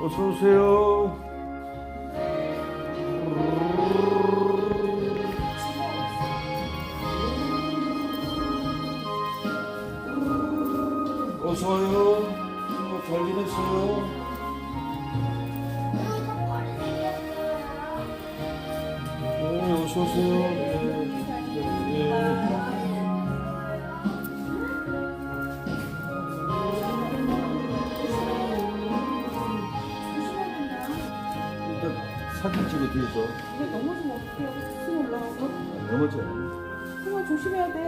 어서 오세요. 어서 와요. 잘 지냈어요? 네, 어서 오세요. 네. 일단 사진 찍어 뒤에서. 이거 넘어지면 어떡해요? 숨 올라가서. 넘어져. 정말 조심해야 돼.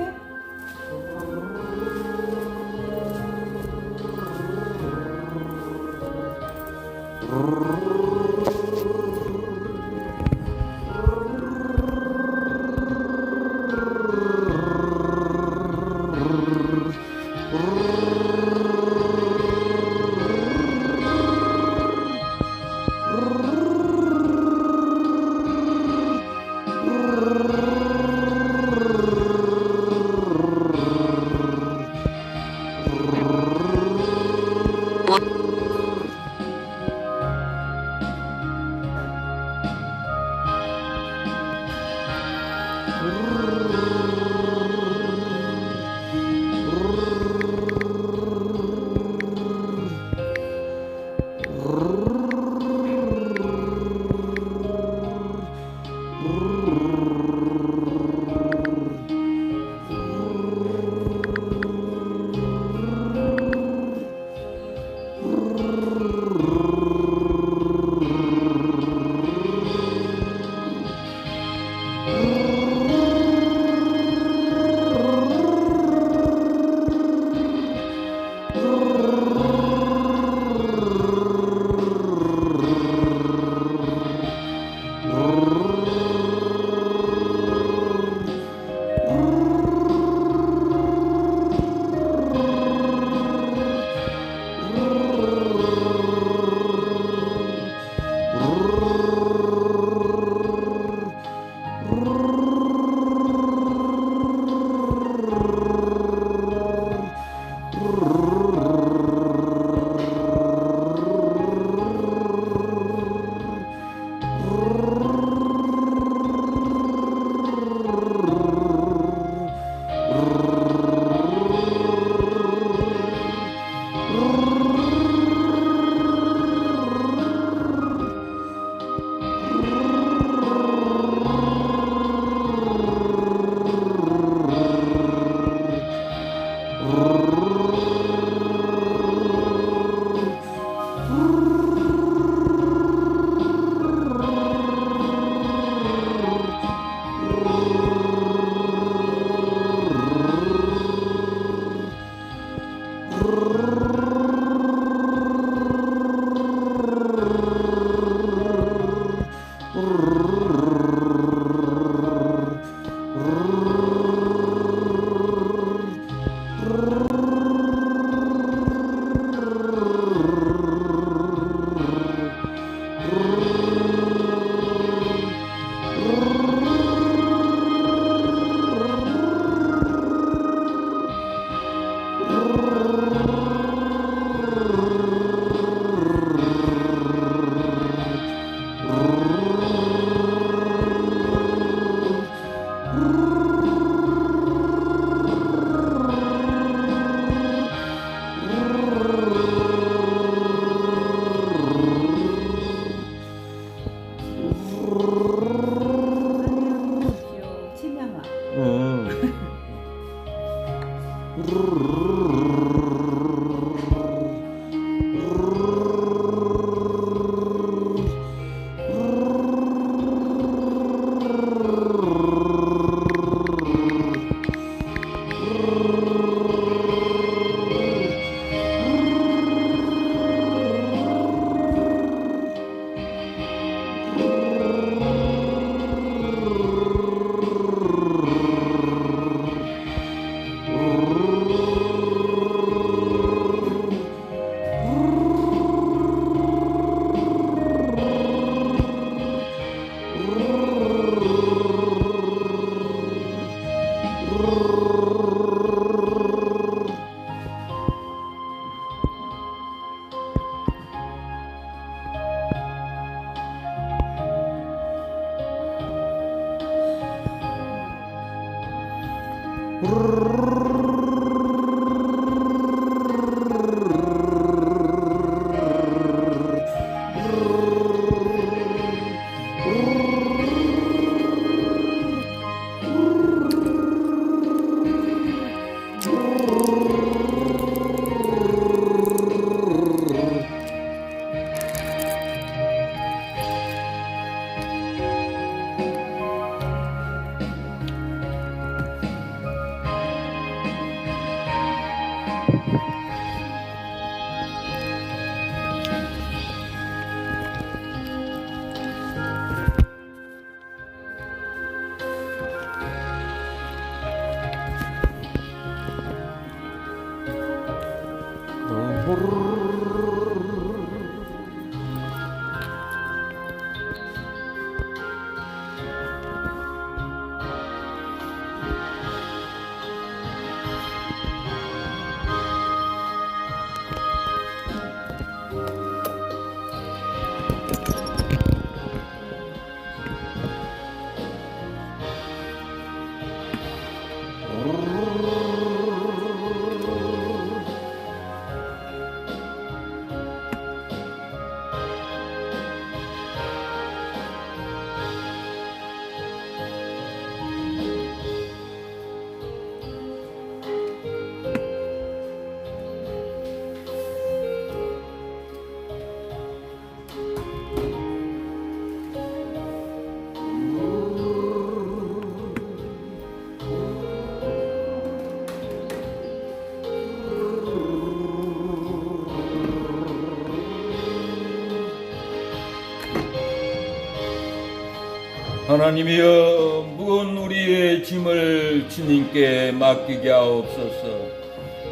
하나님이여, 무거운 우리의 짐을 주님께 맡기게 하옵소서.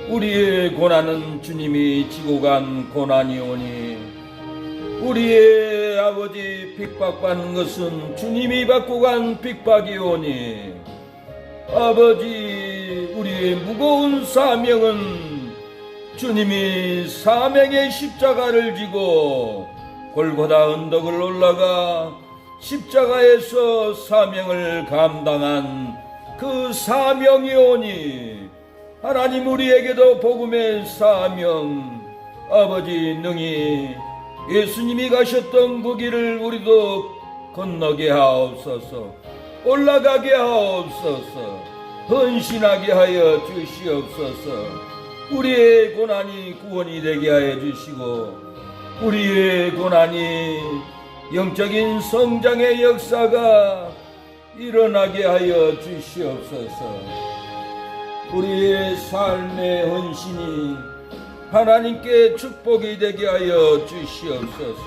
우리의 고난은 주님이 지고 간 고난이오니, 우리의 아버지 핍박받는 것은 주님이 받고 간 핍박이오니, 아버지, 우리의 무거운 사명은 주님이 사명의 십자가를 지고 골고다 언덕을 올라가 십자가에서 사명을 감당한 그 사명이오니, 하나님 우리에게도 복음의 사명, 아버지 능히 예수님이 가셨던 그 길을 우리도 건너게 하옵소서. 올라가게 하옵소서. 헌신하게 하여 주시옵소서. 우리의 고난이 구원이 되게 하여 주시고, 우리의 고난이 영적인 성장의 역사가 일어나게 하여 주시옵소서. 우리의 삶의 헌신이 하나님께 축복이 되게 하여 주시옵소서.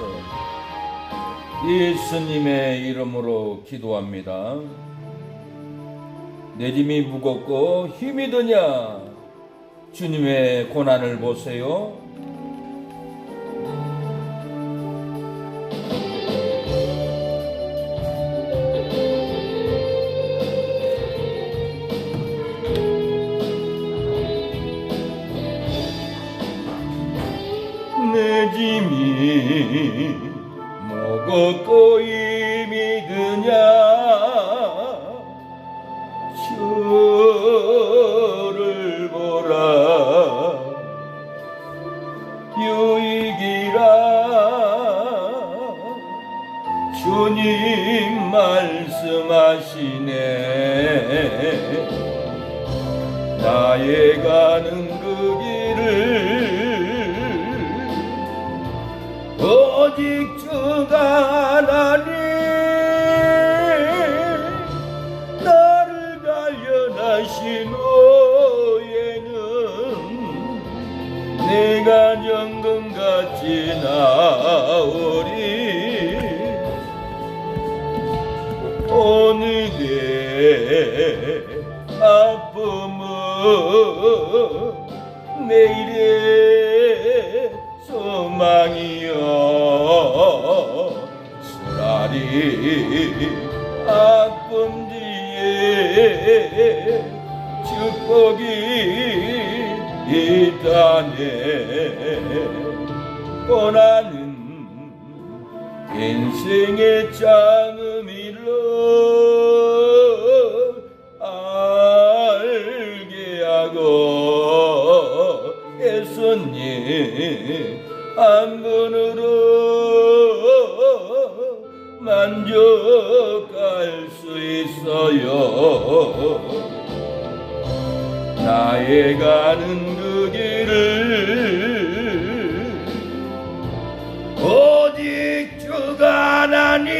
예수님의 이름으로 기도합니다. 내 짐이 무겁고 힘이 드냐? 주님의 고난을 보세요. 내 짐이 무겁고 힘이 드냐? 주를 보라. 유익이라. 주님 말씀하시네. 나의 가는 그 길을 오직 주가 하나님 나를 단련하신 후에는 내가 정금같이 나오리. 오늘의 아픔은 내일의 소망이여. 쓰라리 아픔 뒤에 축복이 있다네. 고난은 인생의 장음이라 알고 한 번으로 만족할 수 있어요. 나의 가는 그 길을 오직 주가 하나님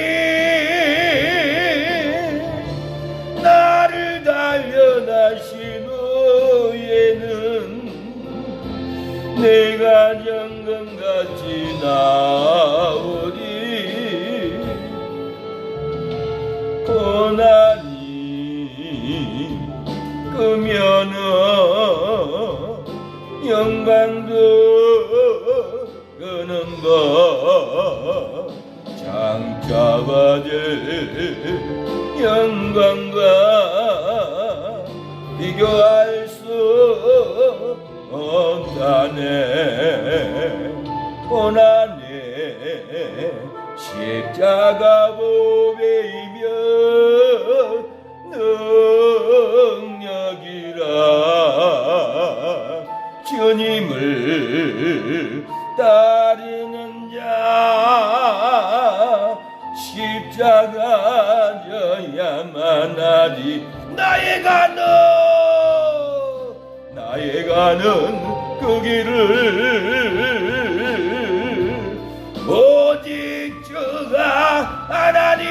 나를 단련하신 후에는 내가 정금같이 나오리. 고난이 크면은 영광도 그는 것 장차받을 영광과 비교할 수 없다네. 고난의 십자가 보배이며 능력이라 주님을 따르는 자 십자가 져야만 하리. 나의 가는 그 길을 오직 주가 하나님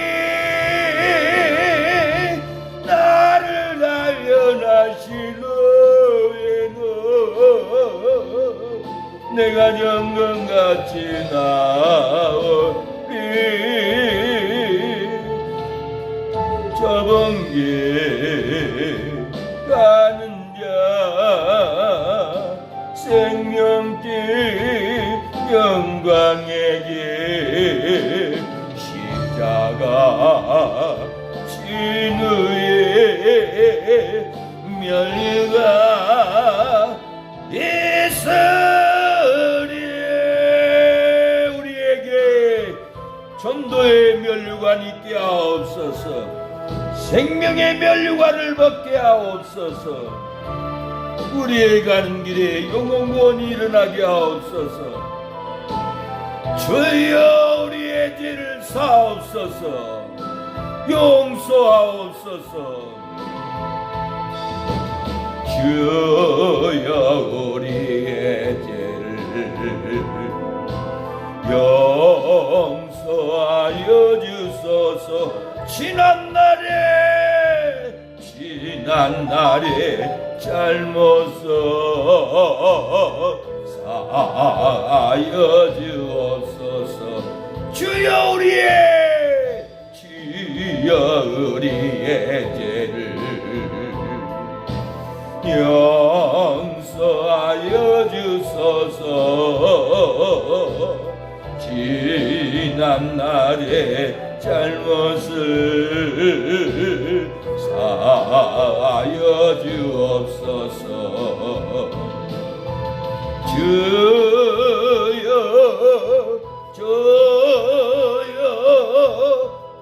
나를 단련하시는 내가 정금같이 나오리. 좁은 길 가는 자 생명길 영광의 길 십자가 진우의 멸류관 있으리. 우리에게 전도의 멸류관 있게 하옵소서. 생명의 멸류관을 벗게 하옵소서. 우리의 가는 길에 영원히 일어나게 하옵소서. 주여 우리의 죄를 사옵소서. 용서하옵소서. 주여 우리의 죄를 용서하여 주소서. 지난 날에 잘못을 사하여 주옵소서. 주여 우리의 죄를 용서하여 주소서. 지난 날에 잘못을 사하여 주옵소서. 주여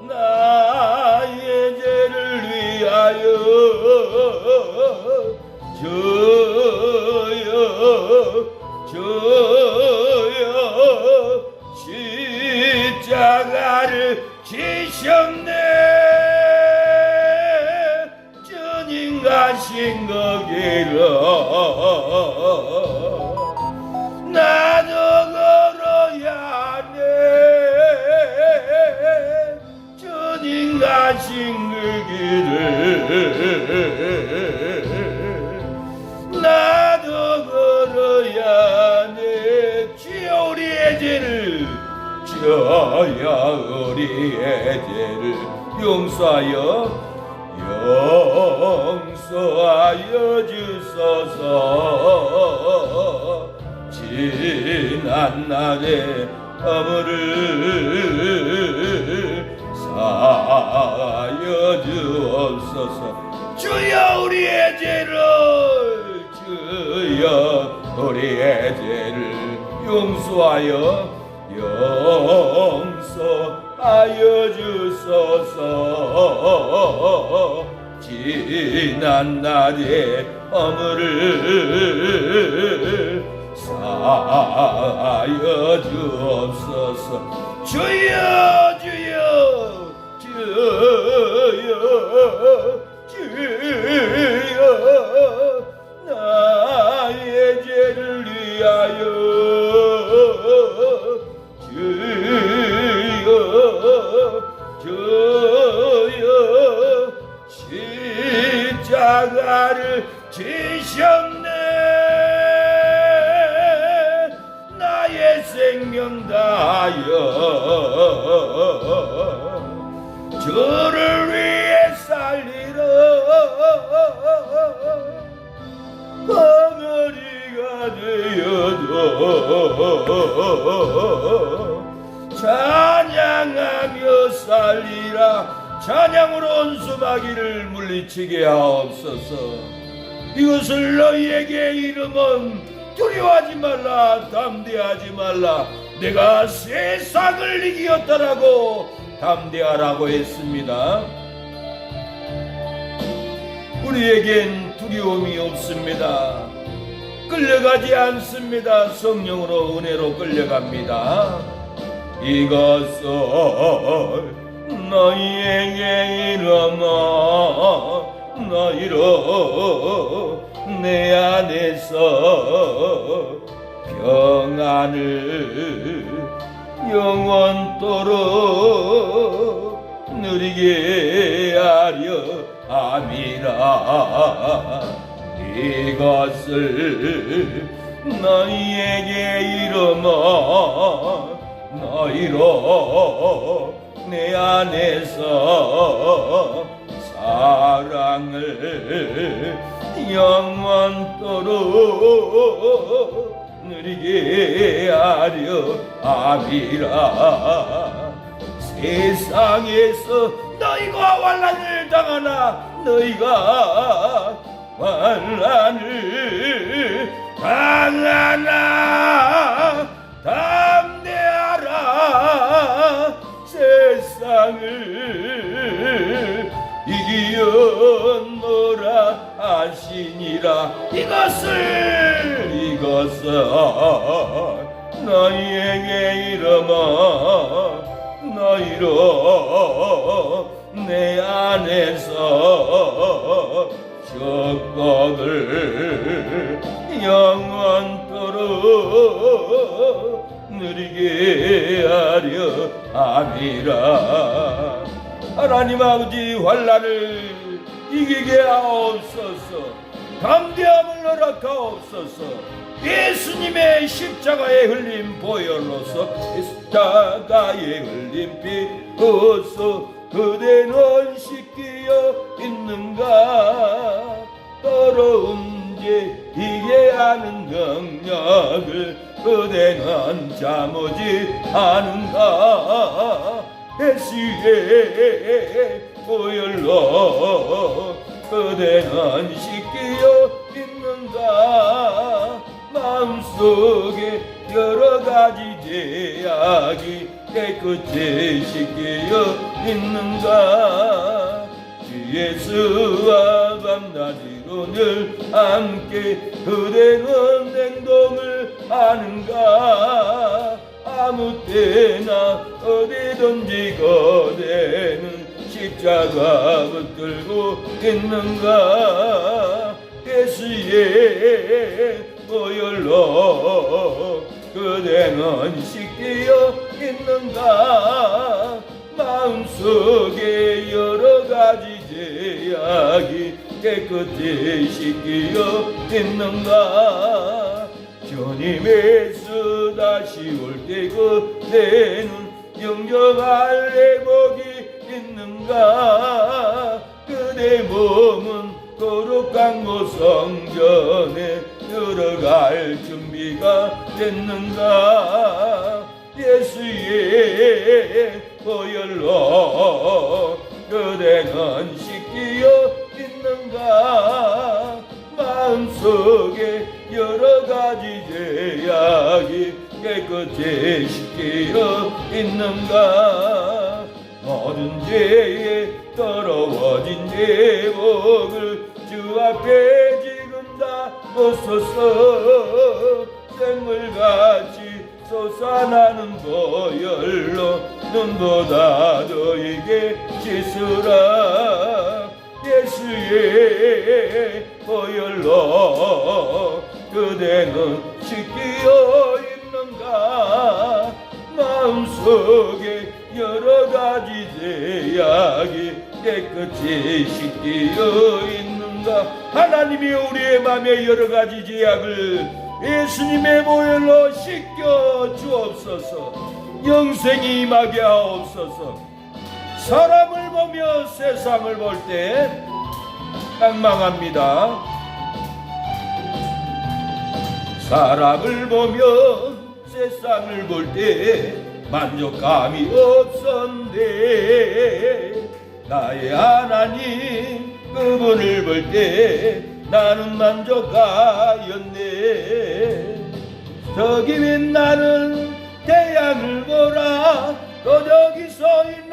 나의 죄를 위하여 주여 십자가를 지셨네. 주님 가신 거기로 나도 걸어야 네. 주님 가신 그 길을 나도 걸어야 네. 주여 우리의 죄를 용서하여 주소서. 지난 날의 허물을 사하여 주옵소서. 주여 우리의 죄를 용서하여 주소서. 지난 날의 허물을 사하여 주옵소서. 주여 주여 주여 나의 죄를 위하여 주여 주여 십자가를 지셨네. 나의 생명 다하여 주를 위해 살리라. 덩어리가 되어도 찬양하며 살리라. 찬양으로 온수마귀를 물리치게 하옵소서. 이것을 너희에게 이름은 두려워하지 말라, 담대하지 말라. 내가 세상을 이기었다라고 담대하라고 했습니다. 우리에겐 두려움이 없습니다. 끌려가지 않습니다. 성령으로 은혜로 끌려갑니다. 이것을 너희에게 이르마. 너희로 내 안에서 평안을 영원토록 누리게 하려 함이라. 이것을 너희에게 이르마. 너희로 내 안에서 사랑을 영원토록 누리게 하려 함이라. 세상에서 너희가 환난을 당하나 너희가 환난을 당하나 담대하라. 세상을 이기었노라 하시니라. 이것을 너희에게 이르마. 너희로 내 안에서 축복을 영원토록 누리게 하려 함이라. 하나님 아버지, 환난을 이기게 하옵소서. 담대함을 허락하옵소서. 예수님의 십자가에 흘린 보혈로서 십자가에 흘린 피로서 그대는 씻기어 있는가. 더러운 죄 이게 하는 능력을 그대는 잠오지 않은가. 예수의 보혈로 그대는 씻기어 있는가. 마음속에 여러가지 죄악이 깨끗이 씻기어 있는가. 주 예수와 밤낮으로 늘 함께 그대는 행동을 하는가. 아무 때나 어디든지 그대는 십자가 붙들고 있는가. 예수의 보혈로 그대는 씻기어 있는가. 마음속에 여러가지 죄악이 깨끗이 씻기어 있는가. 주님의 다시 올 때 그대는 영접할 회복이 있는가. 그대 몸은 거룩한 곳 성전에 들어갈 준비가 됐는가. 예수의 보혈로 그대는 씻기어 있는가. 마음속에 여러가지 죄악이 깨끗이 씻기어 있는가. 모든 죄에 더러워진 제목을 주 앞에 지금 다 벗어서 새 맹물같이 솟아나는 보혈로 눈보다 너에게 씻으라. 예수의 보혈로 그대는 씻기어 있는가? 마음속에 여러 가지 죄악이 깨끗이 씻기어 있는가? 하나님이 우리의 마음에 여러 가지 죄악을 예수님의 보혈로 씻겨 주옵소서. 영생이 임하게 하옵소서. 사람을 보며 세상을 볼 때 낭망합니다. 사람을 보며 세상을 볼 때 만족감이 없었네. 나의 하나님 그분을 볼 때 나는 만족하였네. 저기 윈 나는 태양을 보라. 또 저기 서 있는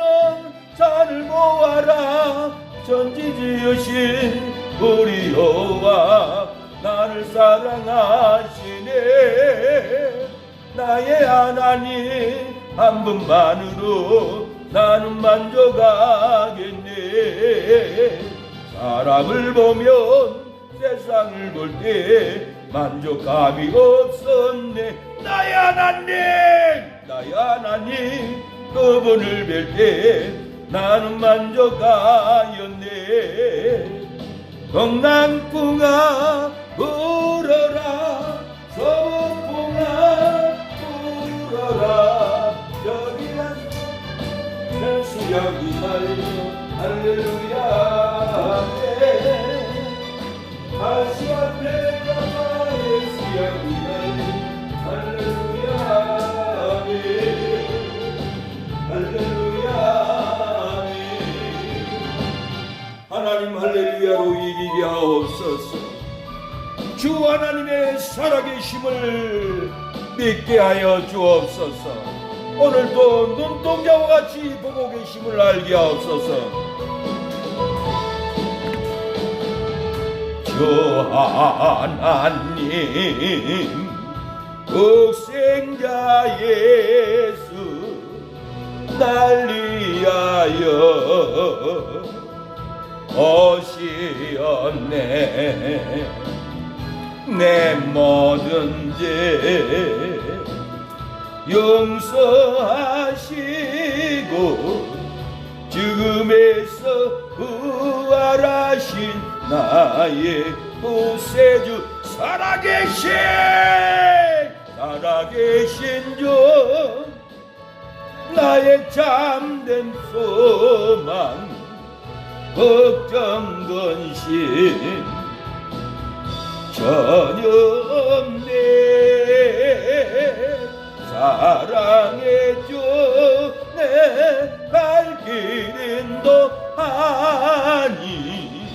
산을 보아라. 천지 지으신 우리 여호와 나를 사랑하시네. 나의 하나님 한 분만으로 나는 만족하겠네. 사람을 보면 세상을 볼 때 만족감이 없었네. 나의 하나님 그분을 뵐 때 나는 만족하였네. 동남풍아 불어라. 서북풍아 불어라. 여기는 수양이 달려 할렐루야. 다시 앞에 가마 수양이 달려 할렐루야. 할렐루야. 하나님 할렐루야로 이기게 하옵소서. 주 하나님의 살아계심을 믿게 하여 주옵소서. 오늘도 눈동자와 같이 보고 계심을 알게 하옵소서. 주 하나님 독생자 예수 날 위하여 오시었네. 내 모든 죄 용서하시고 죽음에서 부활하신 나의 구세주 살아계신 주 나의 참된 소망 걱정 근심 전혀 없네. 사랑해줘 내 갈 길인도 하니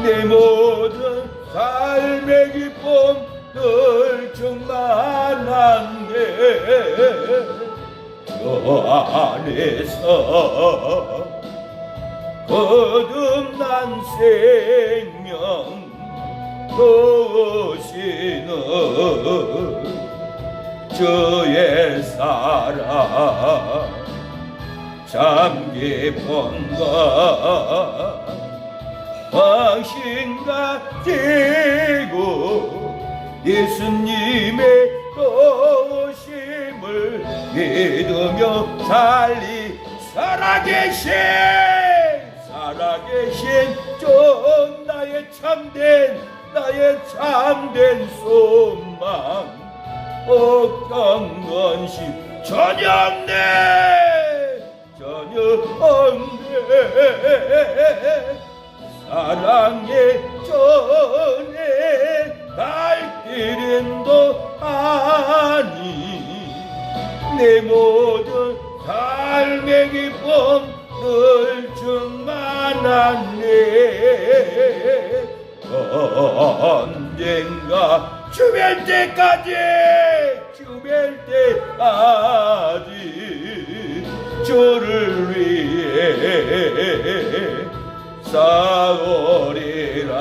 내 모든 삶의 기쁨 늘 충만한데 저 안에서 거듭난 생명 도시는 주의 사랑 참 깊은가. 당신 가지고 예수님의 도심을 믿으며 살아계신 주 나의 참된 소망 걱정 근심 전혀 없네. 사랑의 전에 갈 길인도 아니 내 모든 삶의 기쁨 늘 충만하네. 언젠가 주뵐 때까지 주를 위해 싸우리라.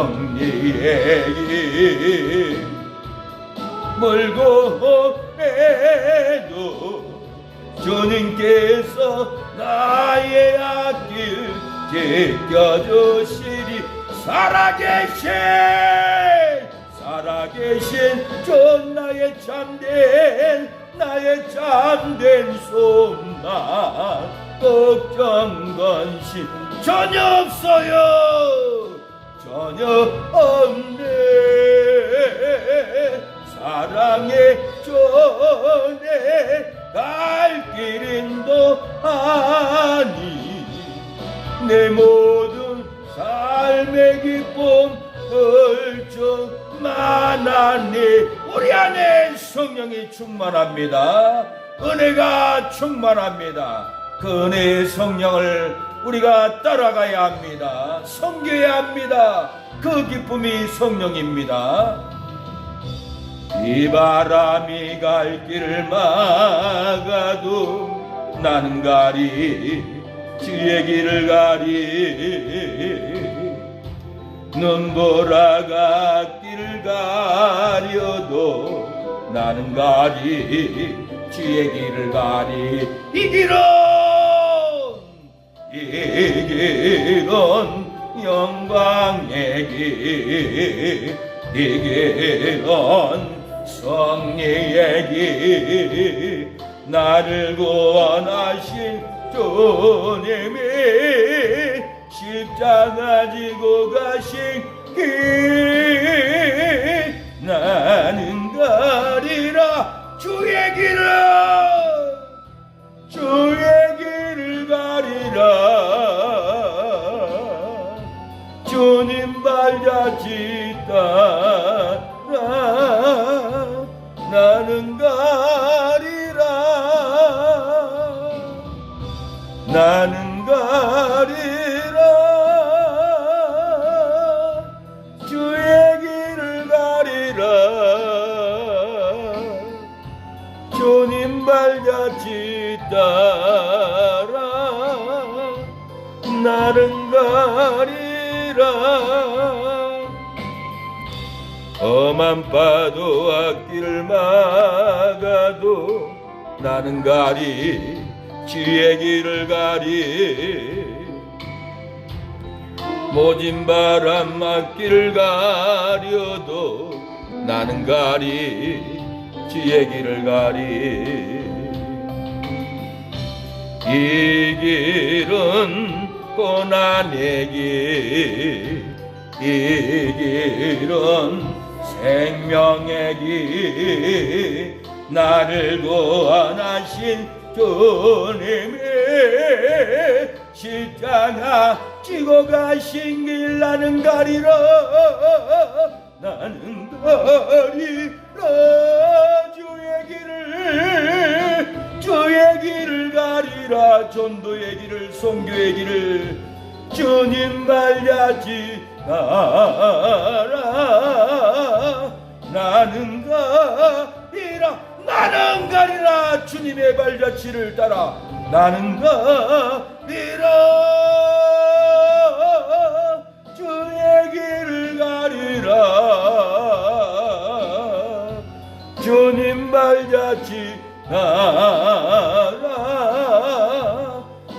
정리에게 멀고 해도 주님께서 나의 앞길 지켜주시리. 살아계신 저 나의 참된 소망, 걱정 건심 전혀 없어요. 전혀 없네. 사랑의 전에 갈 길인도 아니 내 모든 삶의 기쁨 펼쳐만하니. 우리 안에 성령이 충만합니다. 은혜가 충만합니다. 그 은혜의 성령을 우리가 따라가야 합니다. 섬겨야 합니다. 그 기쁨이 성령입니다. 이 바람이 갈 길을 막아도 나는 가리, 주의 길을 가리. 눈보라가 길을 가려도 나는 가리, 주의 길을 가리. 이 길은 영광의 길, 이 길은 승리의 길, 나를 구원하신 주님이 십자가 지고 가신 길, 나는 가리라. 주의 길을 가리라. 주님 발자취 따라 나는 가리라. 나는 가리라. 주의 길을 가리라. 주님 발자취 따라 나는 가리라. 험한 파도 앞길을 막아도 나는 가리, 주의 길을 가리. 모진 바람 앞길을 가려도 나는 가리, 주의 길을 가리. 이 길은 고난의 길, 이 길은 생명의 길, 나를 구원하신 주님이 십자가 지고 가신 길, 나는 가리라. 나는 가리라. 주의 길을 가리라. 전도의 길을, 선교의 길을 주님 발자취 따라 나는 가리라. 나는 가리라. 주님의 발자취를 따라 나는 가리라. 주의 길을 가리라. 주님 발자취 따라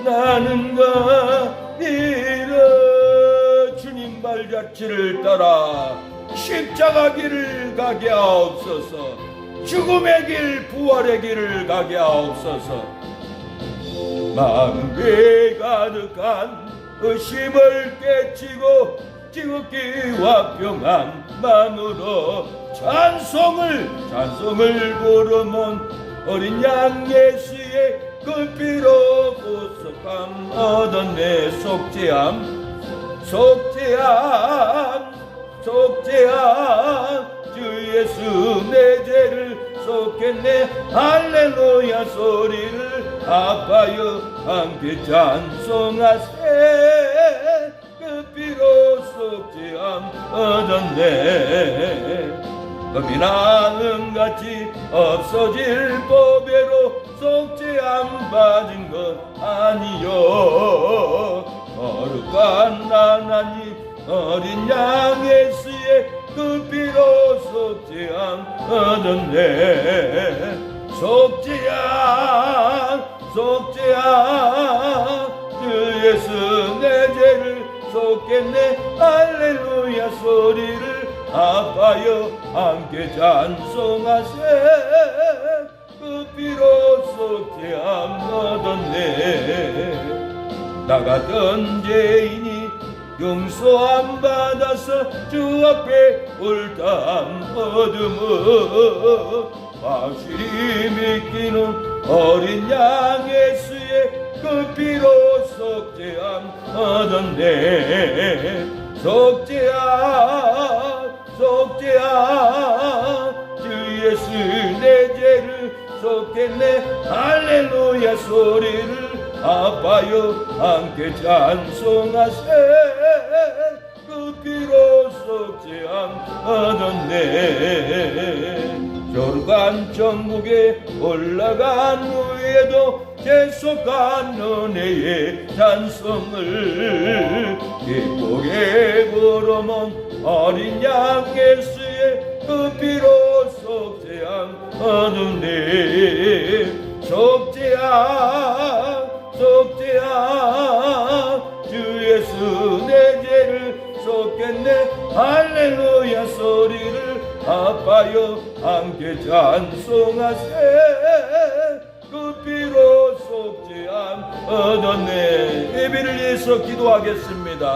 나는 가리라. 주님 발자취를 따라 십자가 길을 가게 하옵소서. 죽음의 길, 부활의 길을 가게 하옵소서. 마음에 가득한 의심을 깨치고 지극기와 평안만으로 찬송을 부르면 어린 양 예수의 그 피로 구속함 얻었네. 속죄함 주 예수 내 죄를 속했네. 할렐루야 소리를 아파요 함께 찬송하세. 그 피로 속죄함 얻었네. 금이나 은같이 없어질 보배로 속죄함 받은 것 아니요. 거룩한 하나님 어린 양 예수의 그 피로 속죄 얻었네. 속죄 주 예수 내 죄를 속겠네. 할렐루야 소리를 아파요 함께 찬송하세. 그 피로 속죄함 얻었네. 나 같은 죄인이 용서함 받아서 주 앞에 옳다함 얻음은 확실히 믿기는 어린 양 예수의 그 피로 속죄함 얻었네. 속죄함 주 예수 내 죄를 속겠네. 할렐루야 소리를 아파요 함께 찬송하세. 그 피로 속죄함 얻었네. jorgan 천국에 올라간 후에도 계속한 은혜의 찬송을 기쁘게 부르면 어린 양 예수의 그 피로 속죄함 얻었네. 속죄함 주 예수 내 죄를 속겠네. 할렐루야 소리를 아파요 함께 찬송하세. 그 피로 속죄함 얻었네. 예배를 위해서 기도하겠습니다.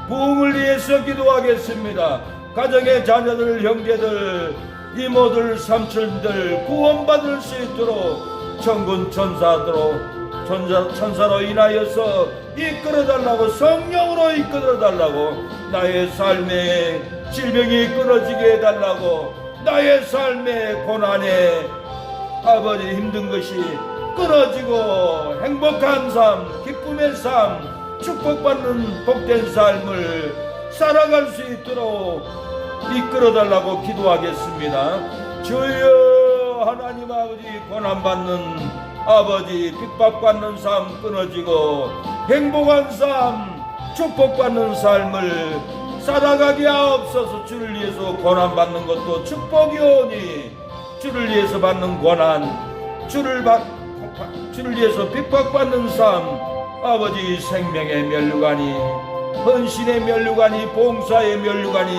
부흥을 위해서 기도하겠습니다. 가정의 자녀들, 형제들, 이모들, 삼촌들 구원받을 수 있도록 천군 천사로 인하여서 이끌어달라고, 성령으로 이끌어달라고, 나의 삶에 질병이 끊어지게 해달라고, 나의 삶의 고난에 아버지 힘든 것이 끊어지고 행복한 삶, 기쁨의 삶, 축복받는 복된 삶을 살아갈 수 있도록 이끌어달라고 기도하겠습니다. 주여 하나님 아버지, 고난받는 아버지, 핍박받는 삶 끊어지고 행복한 삶, 축복받는 삶을 살아가게 하옵소서. 주를 위해서 고난받는 것도 축복이오니 주를 위해서 받는 고난, 주를 위해서 핍박받는 삶, 아버지 생명의 면류관이, 헌신의 면류관이, 봉사의 면류관이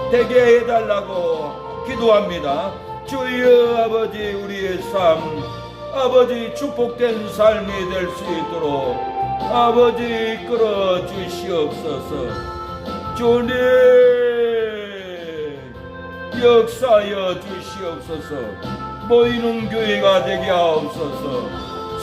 되게 해달라고 기도합니다. 주여 아버지, 우리의 삶 아버지 축복된 삶이 될 수 있도록 아버지 이끌어 주시옵소서. 주님 역사여 주시옵소서. 모이는 교회가 되게 하옵소서.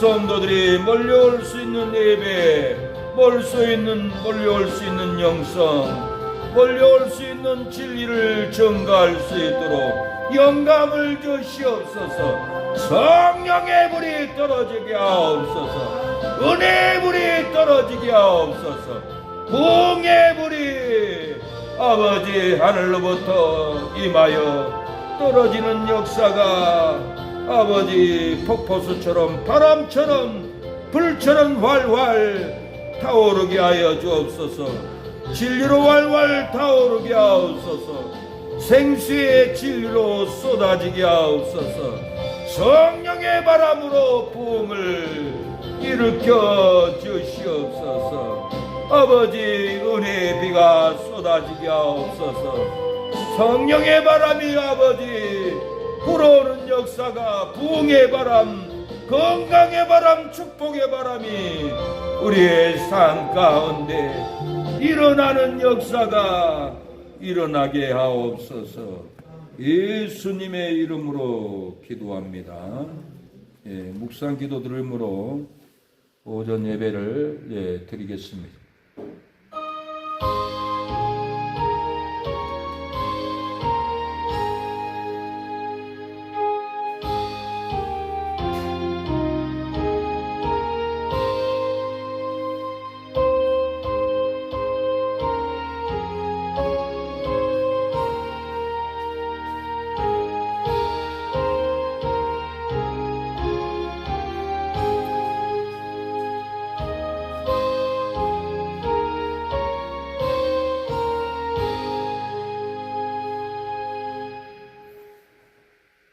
성도들이 몰려올 수 있는 예배, 몰려올 수 있는 영성, 몰려올 수 있는 진리를 증거할 수 있도록 영감을 주시옵소서. 성령의 불이 떨어지게 하옵소서. 은혜의 불이 떨어지게 하옵소서. 부흥의 불이 아버지 하늘로부터 임하여 떨어지는 역사가 아버지 폭포수처럼, 바람처럼, 불처럼 활활 타오르게 하여 주옵소서. 진리로 활활 타오르게 하옵소서. 생수의 진리로 쏟아지게 하옵소서. 성령의 바람으로 부흥을 일으켜 주시옵소서. 아버지 은혜의 비가 쏟아지게 하옵소서. 성령의 바람이 아버지 불어오는 역사가, 부흥의 바람, 건강의 바람, 축복의 바람이 우리의 삶 가운데 일어나는 역사가 일어나게 하옵소서. 예수님의 이름으로 기도합니다. 묵상 기도 드림으로 오전 예배를 드리겠습니다.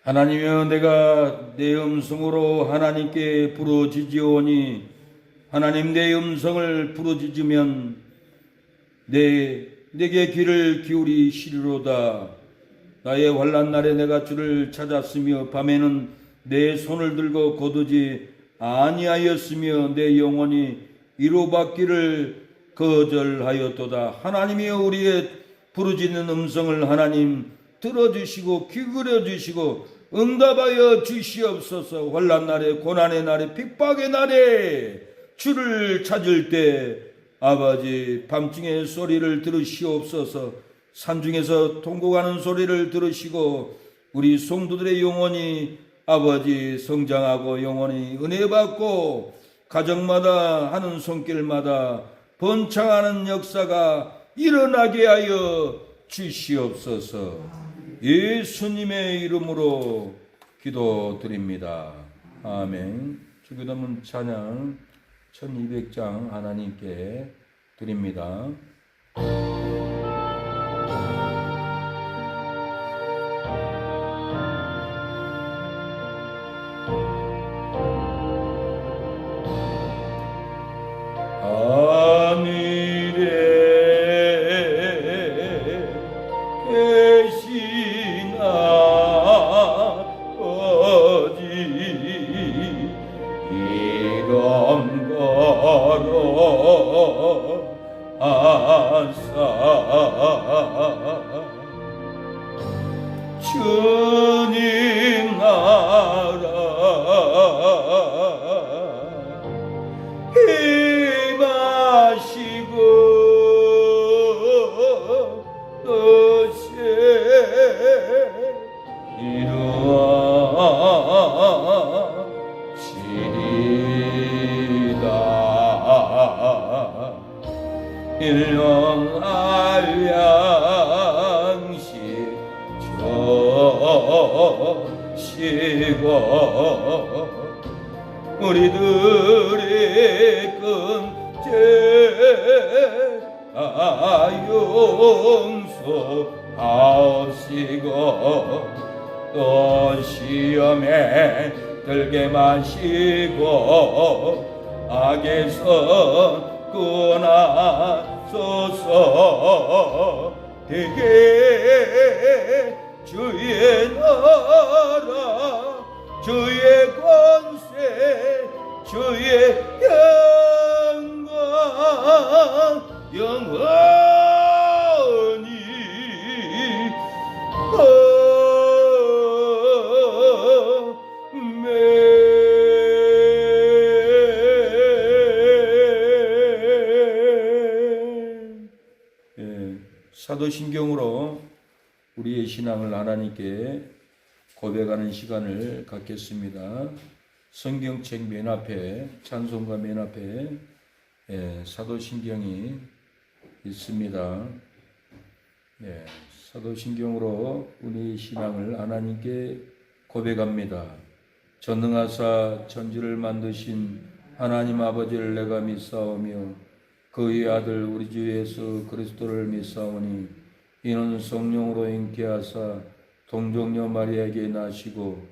하나님이여, 내가 내 음성으로 하나님께 부르짖으오니 하나님 내 음성을 부르짖으면 내게 귀를 기울이시리로다. 나의 환난 날에 내가 주를 찾았으며 밤에는 내 손을 들고 거두지 아니하였으며 내 영혼이 위로받기를 거절하였도다. 하나님이여, 우리의 부르짖는 음성을 하나님 들어주시고 기울여 주시고 응답하여 주시옵소서. 환난 날에, 고난의 날에, 핍박의 날에 주를 찾을 때 아버지 밤중에 소리를 들으시옵소서. 산중에서 통곡하는 소리를 들으시고 우리 성도들의 영혼이 아버지 성장하고 영혼이 은혜 받고 가정마다 하는 손길마다 번창하는 역사가 일어나게 하여 주시옵소서. 예수님의 이름으로 기도드립니다. 아멘. 주기도문 찬양 1200장 하나님께 드립니다. 주님 나라 힘하시고 뜻에 이루어지리다. 일용할 양식 주시고 우리들의 근죄 용서하시고 또 시험에 들게 마시고 악에서 구원하소서. 되게 주의 나라 주의 권세 주의 영광 영원히 사도신경으로 우리의 신앙을 하나님께 고백하는 시간을 갖겠습니다. 성경책 맨 앞에, 찬송가 맨 앞에 사도신경이 있습니다. 사도신경으로 우리의 신앙을 하나님께 고백합니다. 전능하사 천지를 만드신 하나님 아버지를 내가 믿사오며 그의 아들 우리 주 예수 그리스도를 믿사오니 이는 성령으로 잉태하사 동정녀 마리아에게 나시고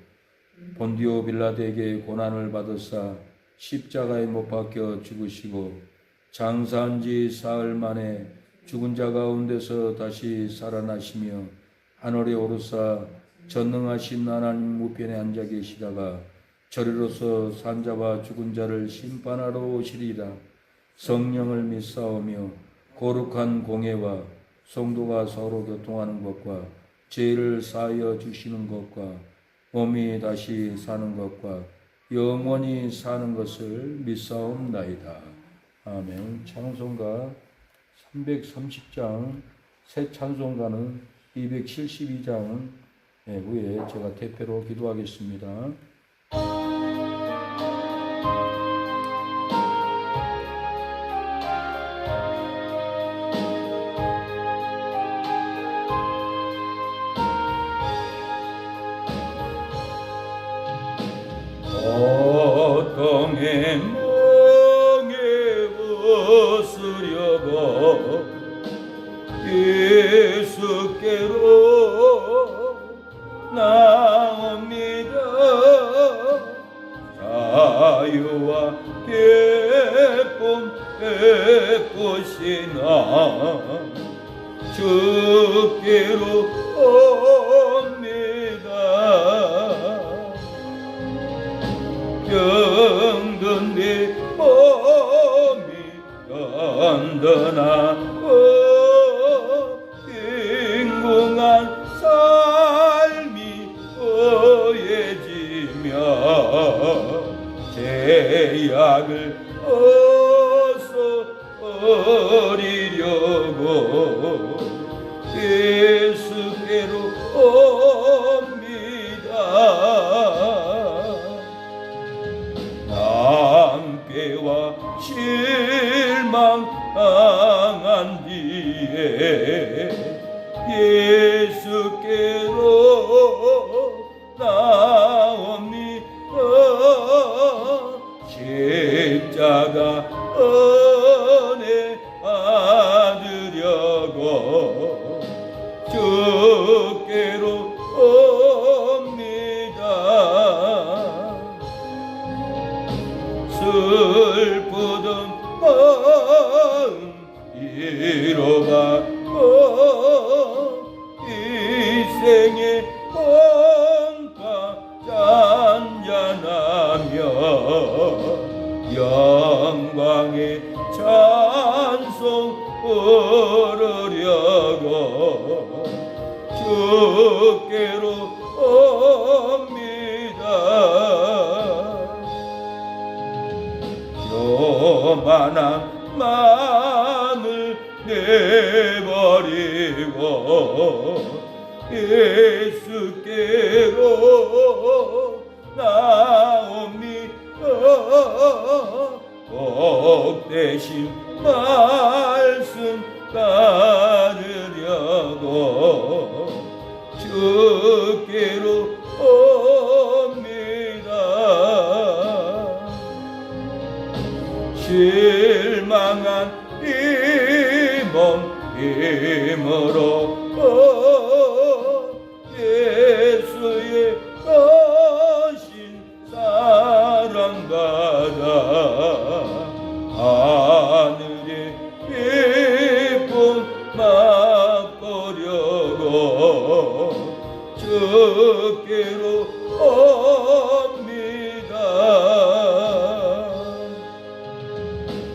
본디오 빌라도에게 고난을 받으사 십자가에 못 박혀 죽으시고 장사한 지 사흘 만에 죽은 자 가운데서 다시 살아나시며 하늘에 오르사 전능하신 하나님 우편에 앉아 계시다가 저리로서 산자와 죽은 자를 심판하러 오시리라. 성령을 믿사오며 거룩한 공예와 성도가 서로 교통하는 것과 죄를 사하여 주시는 것과 몸이 다시 사는 것과 영원히 사는 것을 믿사옵나이다. 아멘. 찬송가 330장, 새 찬송가는 272장 후에 제가 대표로 기도하겠습니다. 고통의 멍에 벗으려고 예수께로 나옵니다. 자유와 기쁨 베푸시나 주께로 옵니다. 병든 내 몸이 든든하고 빈궁한 삶이 허해지며 제약을 어서 버리려고 예수께로 옵니다. 낭패와 실망한 뒤에 예수께로 나옵니다. 십자가 은혜 받으려고 주께로 옵니다. 슬프던 마음 잃어가고 인생의 공과 잔잔하며 영광의 찬송 부르려고 주께로 옵니다. 요만한 마음을 내버리고 예수께로 나옵니다. 복되신 말씀 따르려고 주께로 옵니다. 실망한 이 몸 힘으로 예수의 거신 사랑 받아 하늘의 기쁨 맛보려고 주께로 옵니다.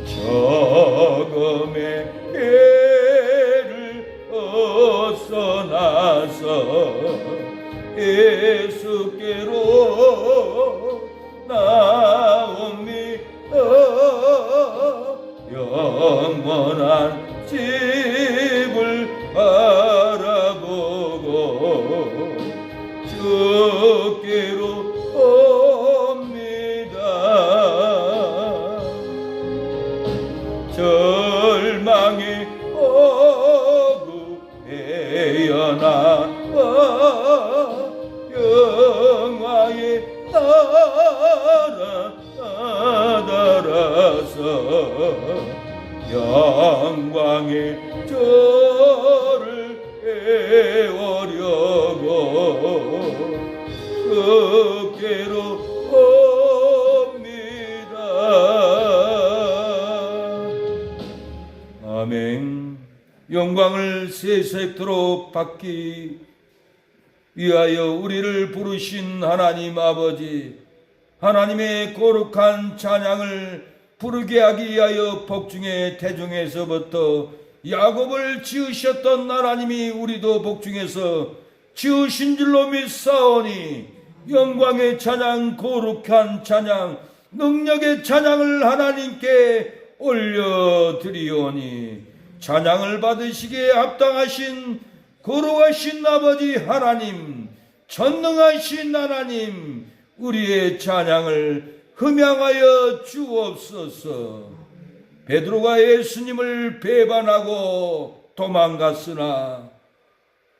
저금의 해를 벗어나서 예수께로 나옵니다. 영원한 집을 바라보고 주께로 옵니다. 절망의 어구 헤어나와 영화의 나라 따라서 영광의 저를 애워려고 주께로 옵니다. 아멘. 영광을 세세토록 받기 위하여 우리를 부르신 하나님 아버지, 하나님의 거룩한 찬양을 부르게 하기 위하여 복중의 태중에서부터 야곱을 지으셨던 하나님이 우리도 복중에서 지으신 줄로 믿사오니 영광의 찬양, 거룩한 찬양, 능력의 찬양을 하나님께 올려드리오니 찬양을 받으시기에 합당하신 거룩하신 아버지 하나님, 전능하신 하나님, 우리의 찬양을 흠양하여 주옵소서. 베드로가 예수님을 배반하고 도망갔으나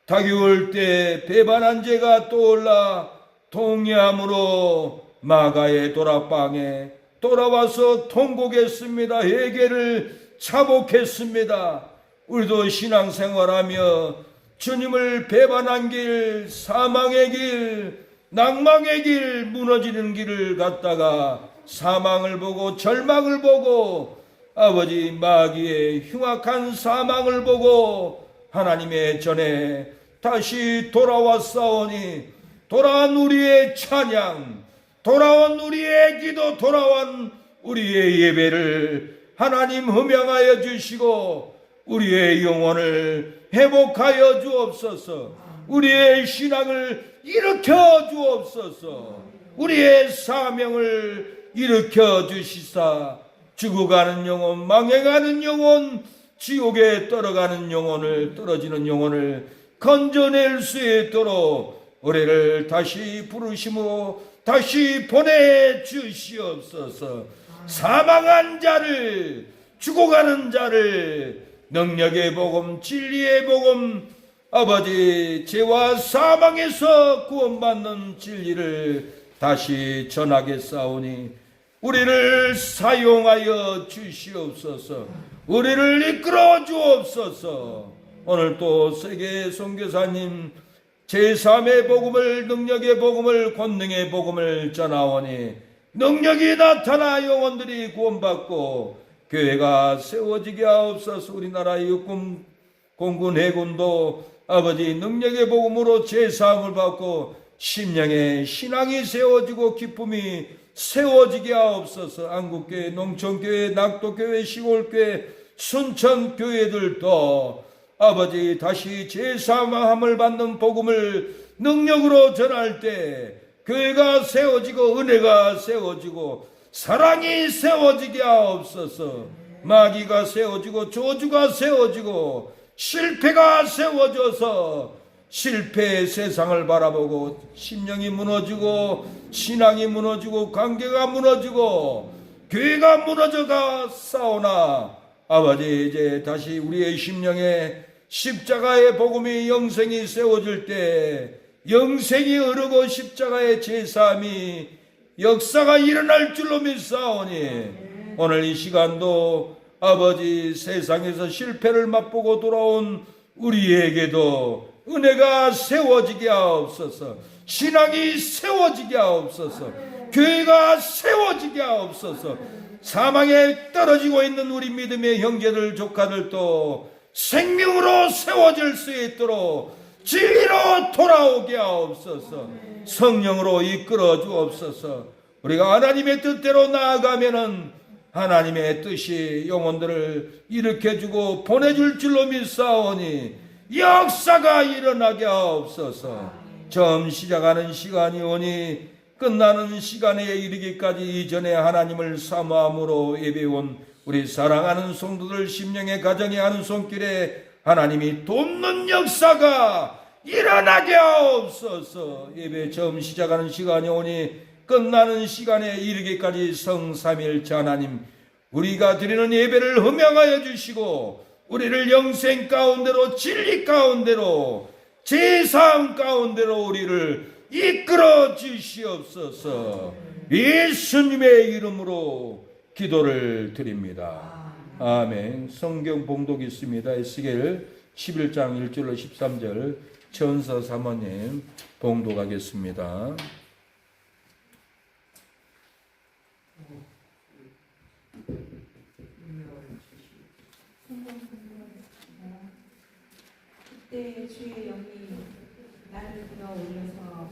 닭이 올 때 배반한 죄가 떠올라 통회함으로 마가의 도락방에 돌아와서 통곡했습니다. 회개를 차복했습니다. 우리도 신앙생활하며 주님을 배반한 길, 사망의 길, 낭망의 길, 무너지는 길을 갔다가 사망을 보고 절망을 보고 아버지 마귀의 흉악한 사망을 보고 하나님의 전에 다시 돌아왔사오니 돌아온 우리의 찬양, 돌아온 우리의 기도, 돌아온 우리의 예배를 하나님 흠양하여 주시고 우리의 영혼을 회복하여 주옵소서. 우리의 신앙을 일으켜 주옵소서. 우리의 사명을 일으켜 주시사 죽어가는 영혼, 망해가는 영혼, 지옥에 떨어지는 영혼을 건져낼 수 있도록 우리를 다시 부르심으로 다시 보내주시옵소서. 사망한 자를, 죽어가는 자를 능력의 복음, 진리의 복음, 아버지 죄와 사망에서 구원받는 진리를 다시 전하겠사오니 우리를 사용하여 주시옵소서. 우리를 이끌어 주옵소서. 오늘 또 세계 선교사님 제3의 복음을, 능력의 복음을, 권능의 복음을 전하오니 능력이 나타나 영혼들이 구원받고 교회가 세워지게 하옵소서. 우리나라 육군, 공군, 해군도 아버지 능력의 복음으로 제사함을 받고 심령의 신앙이 세워지고 기쁨이 세워지게 하옵소서. 안국교회, 농촌교회, 낙도교회, 시골교회, 순천교회들도 아버지 다시 제사함을 받는 복음을 능력으로 전할 때 교회가 세워지고 은혜가 세워지고 사랑이 세워지게 하옵소서. 마귀가 세워지고 저주가 세워지고 실패가 세워져서 실패의 세상을 바라보고 심령이 무너지고 신앙이 무너지고 관계가 무너지고 교회가 무너져가 싸우나 아버지 이제 다시 우리의 심령에 십자가의 복음이 영생이 세워질 때 영생이 흐르고 십자가의 제사함이 역사가 일어날 줄로 믿사오니 오늘 이 시간도 아버지 세상에서 실패를 맛보고 돌아온 우리에게도 은혜가 세워지게 하옵소서. 신앙이 세워지게 하옵소서. 교회가 세워지게 하옵소서. 사망에 떨어지고 있는 우리 믿음의 형제들 조카들도 생명으로 세워질 수 있도록 진리로 돌아오게 하옵소서. 성령으로 이끌어 주옵소서. 우리가 하나님의 뜻대로 나아가면은 하나님의 뜻이 영혼들을 일으켜주고 보내줄 줄로 믿사오니 역사가 일어나게 하옵소서. 처음 시작하는 시간이 오니 끝나는 시간에 이르기까지 이전에 하나님을 사모함으로 예배온 우리 사랑하는 성도들 심령의 가정에 하는 손길에 하나님이 돕는 역사가 일어나게 하옵소서. 예배 처음 시작하는 시간이 오니 끝나는 시간에 이르기까지 성삼일체 하나님 우리가 드리는 예배를 흠양하여 주시고 우리를 영생 가운데로 진리 가운데로 제사함 가운데로 우리를 이끌어 주시옵소서. 예수님의 이름으로 기도를 드립니다. 아멘. 성경 봉독 있습니다. 에스겔 11장 1절로 13절 천사 사모님 봉독하겠습니다. 그때 주의 영이 나를 들어 올려서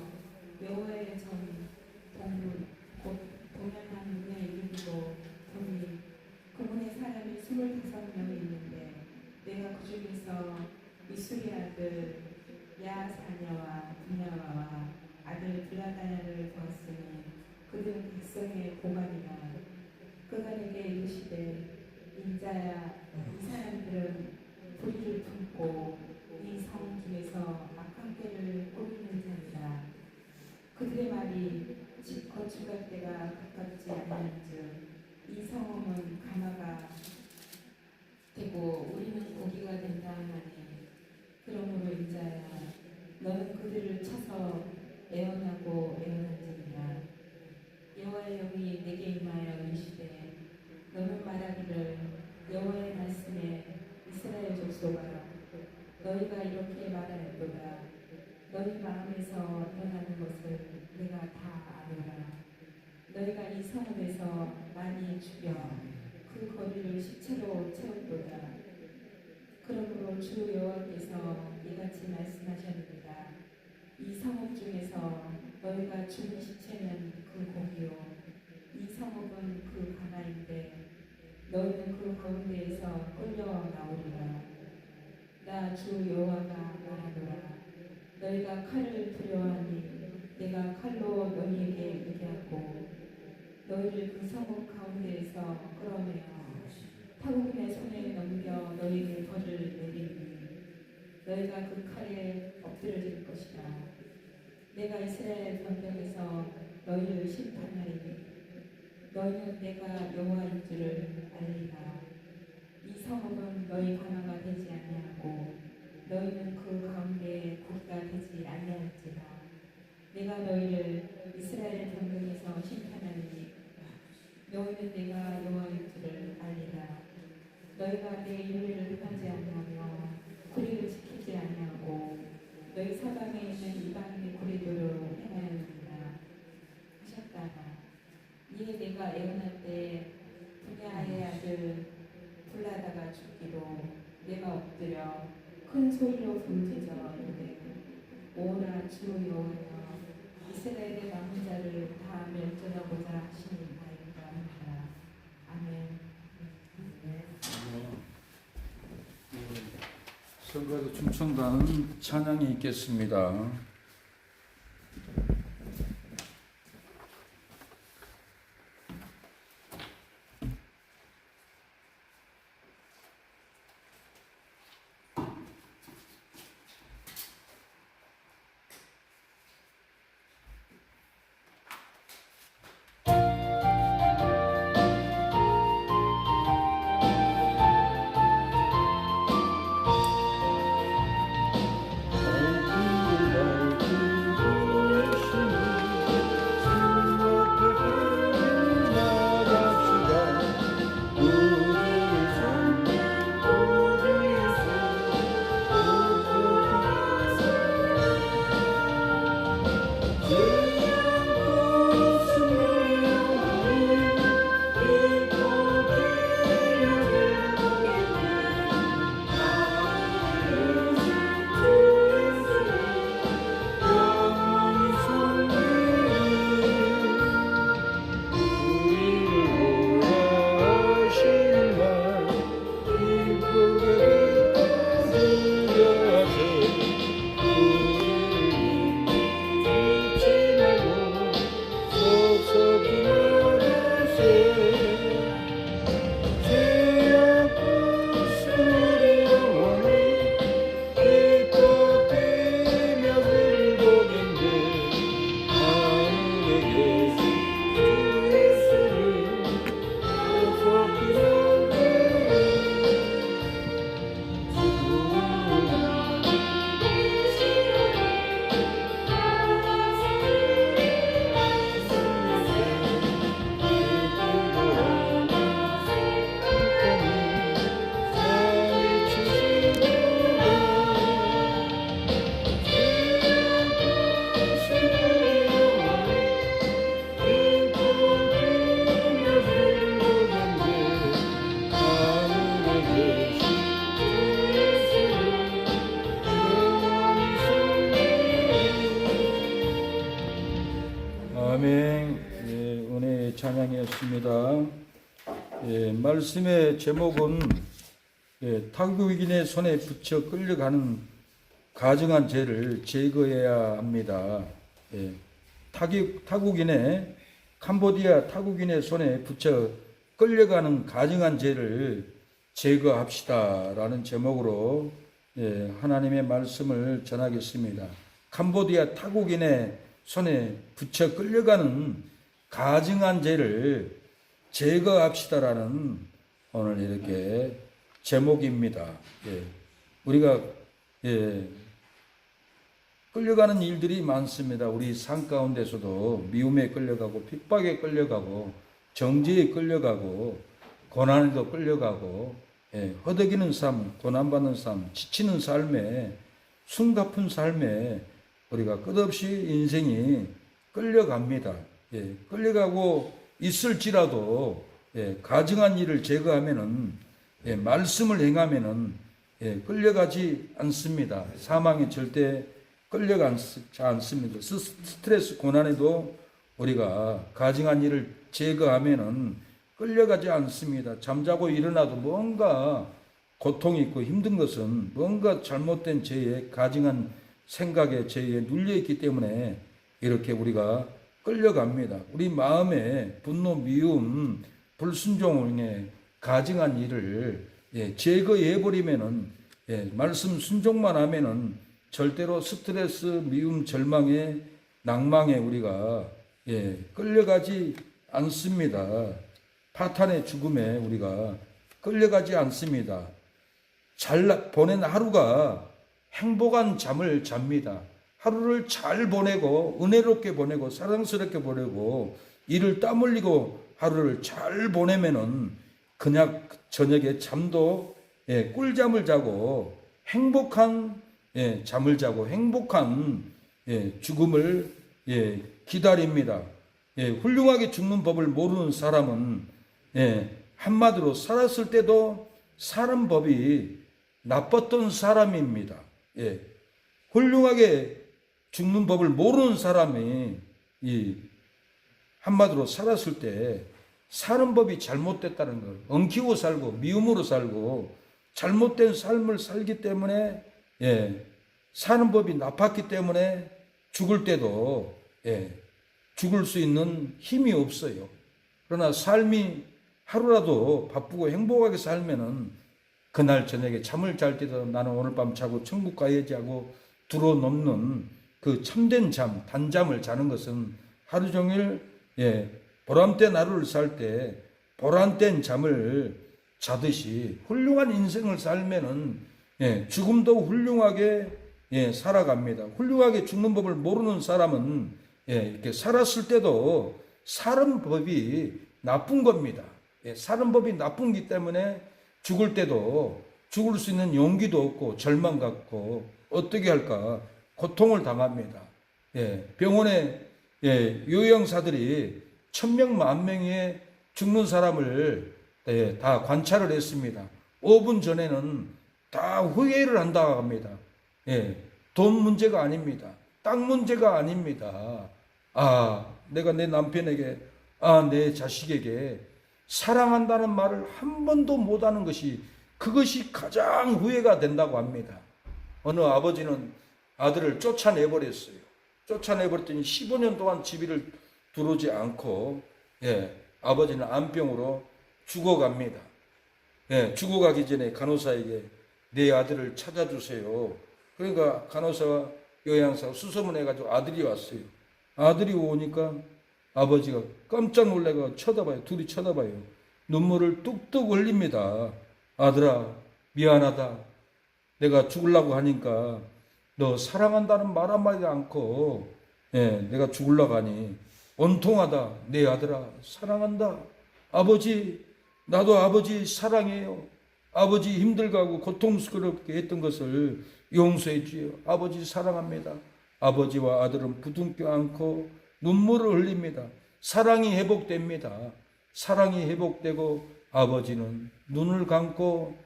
여호와의 전 동문 곧 동양나무에 이르기로 보니 그분의 사람이 25명이 있는데 내가 그 중에서 미술의 아들 야사냐와 분야와 아들 블라다야를 보았으니 그들은 백성의 고관이라. 그가 내게 이르시되 인자야 이 사람들은 불의를 품고 이 성 중에서 악한 꾀를 꾸미는 자니라. 그들의 말이 집 건축할 때가 가깝지 않은즉 이 성읍은 가마가 되고 우리는 고기가 된다 하나니 그러므로 인자야 너는 그들을 쳐서 애원하고 애원한지니라. 여호와의 영이 내게 임하여 이르시되 너는 말하기를 여호와의 말씀에 이스라엘 족속아 너희가 이렇게 너희가 이 성읍에서 많이 죽여 그 거리를 시체로 채웠도다. 그러므로 주 여호와께서 이같이 말씀하셨느니라. 이 성읍 중에서 너희가 죽은 시체는 그 고기요 이 성읍은 그 가나인데 너희는 그 가운데에서 끌려 나오리라. 나 주 여호와가 말하노라. 너희가 칼을 두려워하니 내가 칼로 너희에게 이르하고 너희를 그 성읍 가운데에서 끌어내어 타국인의 손에 넘겨 너희에게 벌을 내리니 너희가 그 칼에 엎드려질 것이다. 내가 이스라엘 변경에서 너희를 심판하리니 너희는 내가 여호와인 줄을 알리라. 이 성읍은 너희 관아가 되지 아니하고 너희는 그 가운데 국가 되지 아니할지라. 내가 너희를 이스라엘 변경에서 심판하리니 너희는 내가 여호와인 줄을 알리라. 너희가 내 윤례를 행하지 아니하며 구리를 지키지 아니하고 너희 사방에 있는 이방인의 구리대로 행하였느니라 하셨다가 이에 내가 애어날 때 분야의 아들 불라다가 죽기로 내가 엎드려 큰 소리로 부르짖어 이르되 오라 주 여호와여 이스라엘의 남은 자를 다 멸절하고자 하시니이다 하라. 아멘. 성가대 충청단 찬양이 있겠습니다. 아멘. 예, 은혜의 찬양이었습니다. 예, 말씀의 제목은 타국인의 손에 붙여 끌려가는 가증한 죄를 제거해야 합니다. 예, 타국인의 캄보디아 타국인의 손에 붙여 끌려가는 가증한 죄를 제거합시다라는 제목으로 하나님의 말씀을 전하겠습니다. 캄보디아 타국인의 손에 붙여 끌려가는 가증한 죄를 제거합시다라는 오늘 이렇게 제목입니다. 우리가 끌려가는 일들이 많습니다. 우리 삶 가운데서도 미움에 끌려가고 핍박에 끌려가고 정죄에 끌려가고 고난에도 끌려가고 허덕이는 삶, 고난받는 삶, 지치는 삶에 숨가쁜 삶에 우리가 끝없이 인생이 끌려갑니다. 끌려가고 있을지라도 가증한 일을 제거하면은 말씀을 행하면은 끌려가지 않습니다. 사망에 절대 끌려가지 않습니다. 스트레스 고난에도 우리가 가증한 일을 제거하면은 끌려가지 않습니다. 잠자고 일어나도 뭔가 고통이 있고 힘든 것은 뭔가 잘못된 죄에 가증한 생각에 죄에 눌려있기 때문에 이렇게 우리가 끌려갑니다. 우리 마음에 분노, 미움, 불순종에 가증한 일을 제거해버리면은 말씀 순종만 하면은 절대로 스트레스, 미움, 절망에 낭망에 우리가 끌려가지 않습니다. 파탄의 죽음에 우리가 끌려가지 않습니다. 잘 보낸 하루가 행복한 잠을 잡니다. 하루를 잘 보내고 은혜롭게 보내고 사랑스럽게 보내고 이를 땀 흘리고 하루를 잘 보내면은 그냥 저녁에 잠도 꿀잠을 자고 행복한 잠을 자고 행복한 죽음을 기다립니다. 훌륭하게 죽는 법을 모르는 사람은 한마디로 살았을 때도 사는 법이 나빴던 사람입니다. 훌륭하게 죽는 법을 모르는 사람이 한마디로 살았을 때 사는 법이 잘못됐다는 걸 엉키고 살고 미움으로 살고 잘못된 삶을 살기 때문에 사는 법이 나빴기 때문에 죽을 때도 죽을 수 있는 힘이 없어요. 그러나 삶이 하루라도 바쁘고 행복하게 살면은 그날 저녁에 잠을 잘 때도 나는 오늘 밤 자고 천국 가야지 하고 들어놓는 그 참된 잠, 단잠을 자는 것은 하루 종일 보람된 하루를 살 때 보람된 잠을 자듯이 훌륭한 인생을 살면은 죽음도 훌륭하게 살아갑니다. 훌륭하게 죽는 법을 모르는 사람은 이렇게 살았을 때도 사는 법이 나쁜 겁니다. 사는 법이 나쁜기 때문에 죽을 때도 죽을 수 있는 용기도 없고 절망 갖고 어떻게 할까 고통을 당합니다. 병원에 요양사들이 1000명, 10,000명의 죽는 사람을 다 관찰을 했습니다. 5분 전에는 다 후회를 한다고 합니다. 돈 문제가 아닙니다. 땅 문제가 아닙니다. 내가 내 남편에게, 내 자식에게 사랑한다는 말을 한 번도 못하는 것이 그것이 가장 후회가 된다고 합니다. 어느 아버지는 아들을 쫓아내버렸어요. 쫓아내버렸더니 15년 동안 집을 들어오지 않고 아버지는 암병으로 죽어갑니다. 죽어가기 전에 간호사에게 내 아들을 찾아주세요. 그러니까 간호사와 요양사가 수소문해가지고 아들이 왔어요. 아들이 오니까 아버지가 깜짝 놀래가 쳐다봐요. 둘이 쳐다봐요. 눈물을 뚝뚝 흘립니다. 아들아 미안하다. 내가 죽으려고 하니까 너 사랑한다는 말 한마디 않고 내가 죽으려고 하니 원통하다. 내 아들아 사랑한다. 아버지 나도 아버지 사랑해요. 아버지 힘들고 고통스럽게 했던 것을 용서해 주요. 아버지 사랑합니다. 아버지와 아들은 부둥켜 안고 눈물을 흘립니다. 사랑이 회복됩니다. 사랑이 회복되고 아버지는 눈을 감고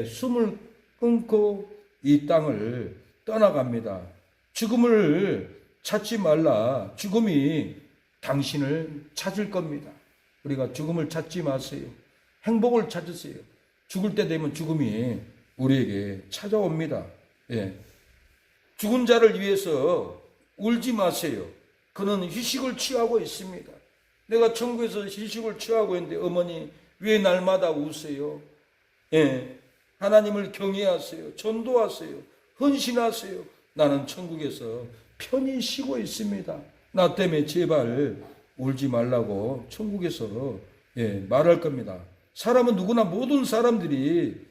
숨을 끊고 이 땅을 떠나갑니다. 죽음을 찾지 말라. 죽음이 당신을 찾을 겁니다. 우리가 죽음을 찾지 마세요. 행복을 찾으세요. 죽을 때 되면 죽음이 우리에게 찾아옵니다. 죽은 자를 위해서 울지 마세요. 그는 휴식을 취하고 있습니다. 내가 천국에서 휴식을 취하고 있는데 어머니 왜 날마다 우세요? 하나님을 경외하세요. 전도하세요. 헌신하세요. 나는 천국에서 편히 쉬고 있습니다. 나 때문에 제발 울지 말라고 천국에서 말할 겁니다. 사람은 누구나 모든 사람들이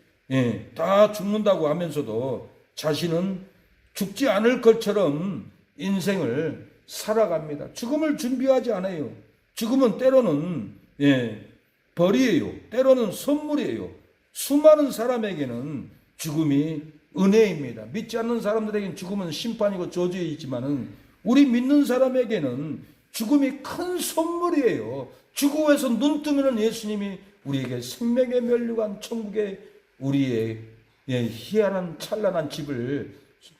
다 죽는다고 하면서도 자신은 죽지 않을 것처럼 인생을 살아갑니다. 죽음을 준비하지 않아요. 죽음은 때로는 벌이에요. 때로는 선물이에요. 수많은 사람에게는 죽음이 은혜입니다. 믿지 않는 사람들에게는 죽음은 심판이고 저주이지만은 우리 믿는 사람에게는 죽음이 큰 선물이에요. 죽음에서 눈 뜨면 예수님이 우리에게 생명의 면류관 천국에 우리의 희한한 찬란한 집을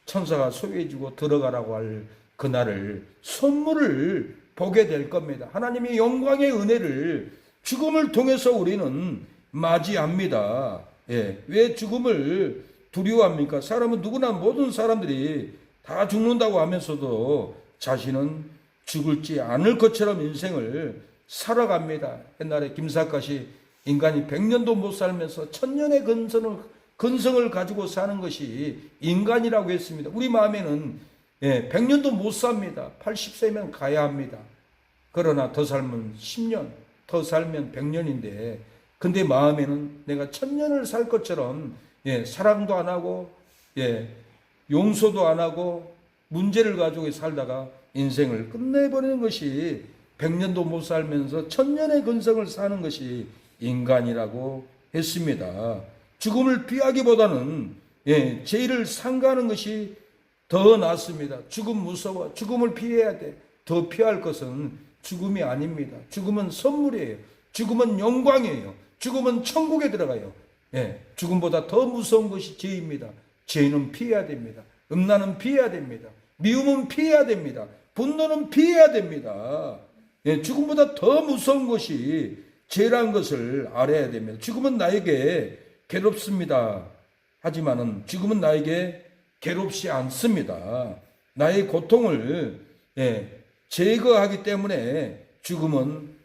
천사가 소유해주고 들어가라고 할 그날을 선물을 보게 될 겁니다. 하나님의 영광의 은혜를 죽음을 통해서 우리는 맞이합니다. 왜 죽음을 두려워합니까? 사람은 누구나 모든 사람들이 다 죽는다고 하면서도 자신은 죽을지 않을 것처럼 인생을 살아갑니다. 옛날에 김사갓이 인간이 100년도 못 살면서 1000년의 근성을 가지고 사는 것이 인간이라고 했습니다. 우리 마음에는 100년도 못 삽니다. 80세면 가야 합니다. 그러나 더 살면 10년, 더 살면 100년인데 근데 마음에는 내가 1000년을 살 것처럼 사랑도 안 하고 용서도 안 하고 문제를 가지고 살다가 인생을 끝내버리는 것이 100년도 못 살면서 1000년의 근성을 사는 것이 인간이라고 했습니다. 죽음을 피하기보다는 죄를 삼가하는 것이 더 낫습니다. 죽음 무서워. 죽음을 피해야 돼. 더 피할 것은 죽음이 아닙니다. 죽음은 선물이에요. 죽음은 영광이에요. 죽음은 천국에 들어가요. 죽음보다 더 무서운 것이 죄입니다. 죄는 피해야 됩니다. 음란은 피해야 됩니다. 미움은 피해야 됩니다. 분노는 피해야 됩니다. 죽음보다 더 무서운 것이 죄라는 것을 알아야 됩니다. 죽음은 나에게 괴롭습니다. 하지만은 죽음은 나에게 괴롭지 않습니다. 나의 고통을 제거하기 때문에 죽음은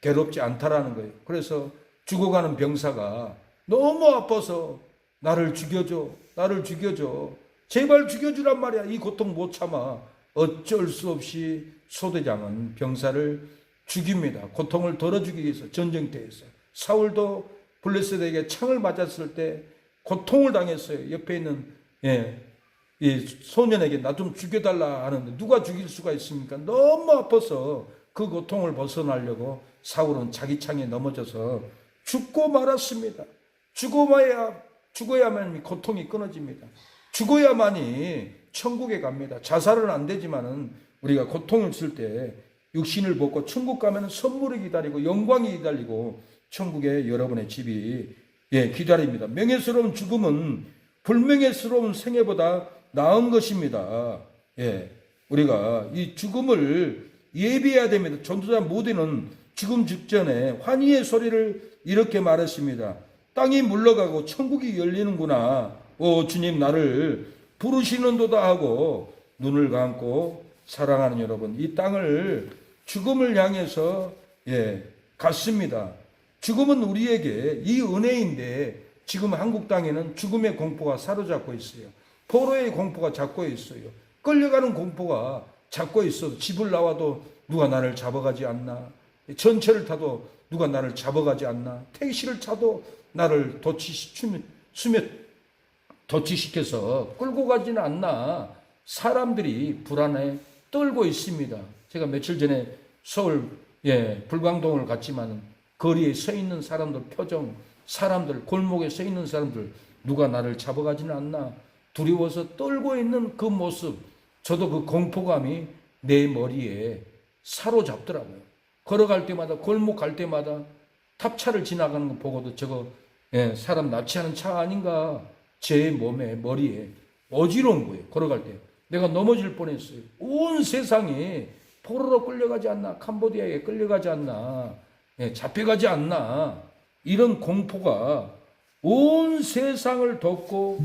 괴롭지 않다라는 거예요. 그래서 죽어가는 병사가 너무 아파서 나를 죽여줘, 나를 죽여줘, 제발 죽여주란 말이야. 이 고통 못 참아. 어쩔 수 없이 소대장은 병사를 죽입니다. 고통을 덜어주기 위해서. 전쟁터에서 사울도 블레셋에게 창을 맞았을 때 고통을 당했어요. 옆에 있는 이 소년에게 나 좀 죽여달라 하는데 누가 죽일 수가 있습니까? 너무 아파서 그 고통을 벗어나려고 사울은 자기 창에 넘어져서 죽고 말았습니다. 죽어야만 고통이 끊어집니다. 죽어야만이 천국에 갑니다. 자살은 안 되지만은 우리가 고통을 쓸 때 육신을 벗고 천국 가면 선물이 기다리고 영광이 기다리고 천국에 여러분의 집이 기다립니다. 명예스러운 죽음은 불명예스러운 생애보다 나은 것입니다. 우리가 이 죽음을 예비해야 됩니다. 전도자 모두는 죽음 직전에 환희의 소리를 이렇게 말했습니다. 땅이 물러가고 천국이 열리는구나. 오 주님 나를 부르시는도다 하고 눈을 감고 사랑하는 여러분, 이 땅을 죽음을 향해서 갔습니다. 죽음은 우리에게 이 은혜인데 지금 한국 땅에는 죽음의 공포가 사로잡고 있어요. 포로의 공포가 잡고 있어요. 끌려가는 공포가 잡고 있어도 집을 나와도 누가 나를 잡아가지 않나. 전철을 타도 누가 나를 잡아가지 않나. 택시를 타도 나를 도취시켜서 끌고 가지는 않나. 사람들이 불안해 떨고 있습니다. 제가 며칠 전에 서울 불광동을 갔지만 거리에 서 있는 사람들 표정, 사람들 골목에 서 있는 사람들 누가 나를 잡아가지는 않나 두려워서 떨고 있는 그 모습, 저도 그 공포감이 내 머리에 사로잡더라고요. 걸어갈 때마다 골목 갈 때마다 탑차를 지나가는 거 보고도 저거 사람 납치하는 차 아닌가. 제 몸에 머리에 어지러운 거예요. 걸어갈 때 내가 넘어질 뻔했어요. 온 세상이 포로로 끌려가지 않나, 캄보디아에 끌려가지 않나, 잡혀가지 않나, 이런 공포가 온 세상을 덮고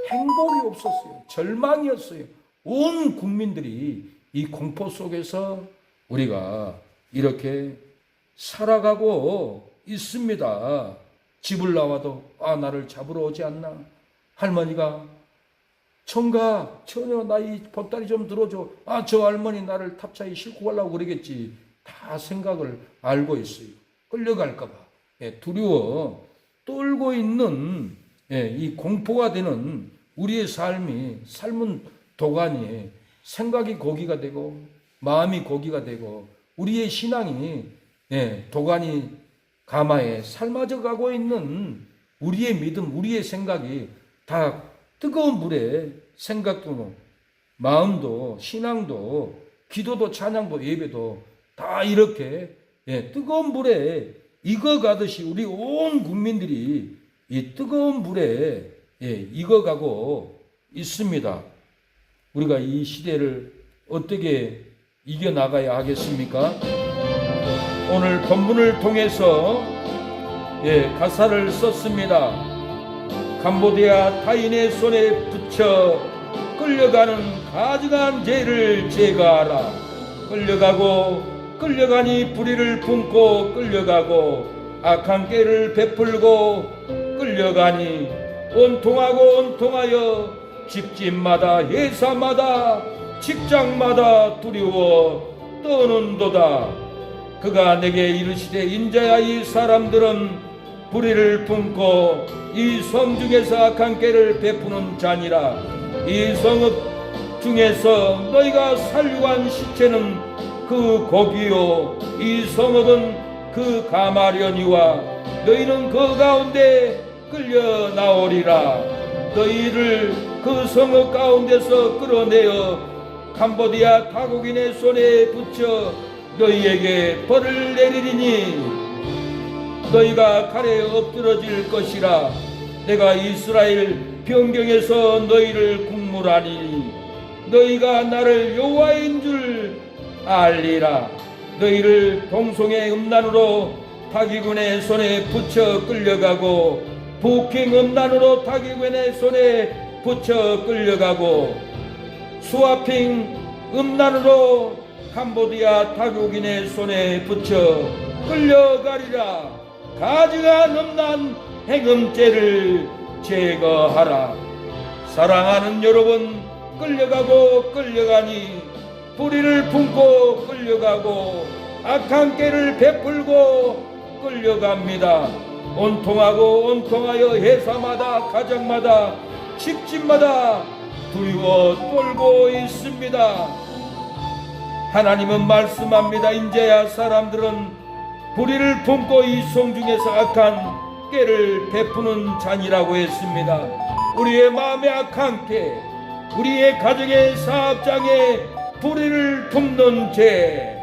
행복이 없었어요. 절망이었어요. 온 국민들이 이 공포 속에서 우리가 이렇게 살아가고 있습니다. 집을 나와도 나를 잡으러 오지 않나. 할머니가 청가 처녀 나이 보따리 좀 들어줘. 저 할머니 나를 탑차에 싣고 가려고 그러겠지. 다 생각을 알고 있어요. 끌려갈까 봐 두려워 떨고 있는 이 공포가 되는 우리의 삶은 도가니에 생각이 고기가 되고 마음이 고기가 되고 우리의 신앙이 도가니 가마에 삶아져 가고 있는 우리의 믿음, 우리의 생각이 다 뜨거운 물에 생각도 마음도 신앙도 기도도 찬양도 예배도 다 이렇게 뜨거운 불에 익어가듯이 우리 온 국민들이 이 뜨거운 불에 익어가고 있습니다. 우리가 이 시대를 어떻게 이겨나가야 하겠습니까? 오늘 본문을 통해서 가사를 썼습니다. 캄보디아 타인의 손에 붙여 끌려가는 가증한 죄를 제거하라. 끌려가니 불의를 품고 끌려가고 악한 꾀를 베풀고 끌려가니 온통하여 집집마다 회사마다 직장마다 두려워 떠는도다. 그가 내게 이르시되 인자야 이 사람들은 불의를 품고 이 성 중에서 악한 꾀를 베푸는 자니라. 이 성읍 중에서 너희가 살육한 시체는 그 고기요 이 성읍은 그 가마려니와 너희는 그 가운데 끌려 나오리라. 너희를 그 성읍 가운데서 끌어내어 캄보디아 타국인의 손에 붙여 너희에게 벌을 내리리니 너희가 칼에 엎드러질 것이라. 내가 이스라엘 변경에서 너희를 국물하니 너희가 나를 여호와인 줄 알리라. 너희를 동송의 음란으로 타기군의 손에 붙여 끌려가고 부킹 음란으로 타기군의 손에 붙여 끌려가고 수아핑 음란으로 캄보디아 타국인의 손에 붙여 끌려가리라. 가증한 음란 행음죄를 제거하라. 사랑하는 여러분, 끌려가고 끌려가니 불의를 품고 끌려가고 악한 꾀를 베풀고 끌려갑니다. 온통하여 회사마다 가정마다 집집마다 두려워 떨고 있습니다. 하나님은 말씀합니다. 인제야 사람들은 불의를 품고 이 성 중에서 악한 꾀를 베푸는 자니라고 했습니다. 우리의 마음에 악한 꾀, 우리의 가정의 사업장에 불의를 품는 죄,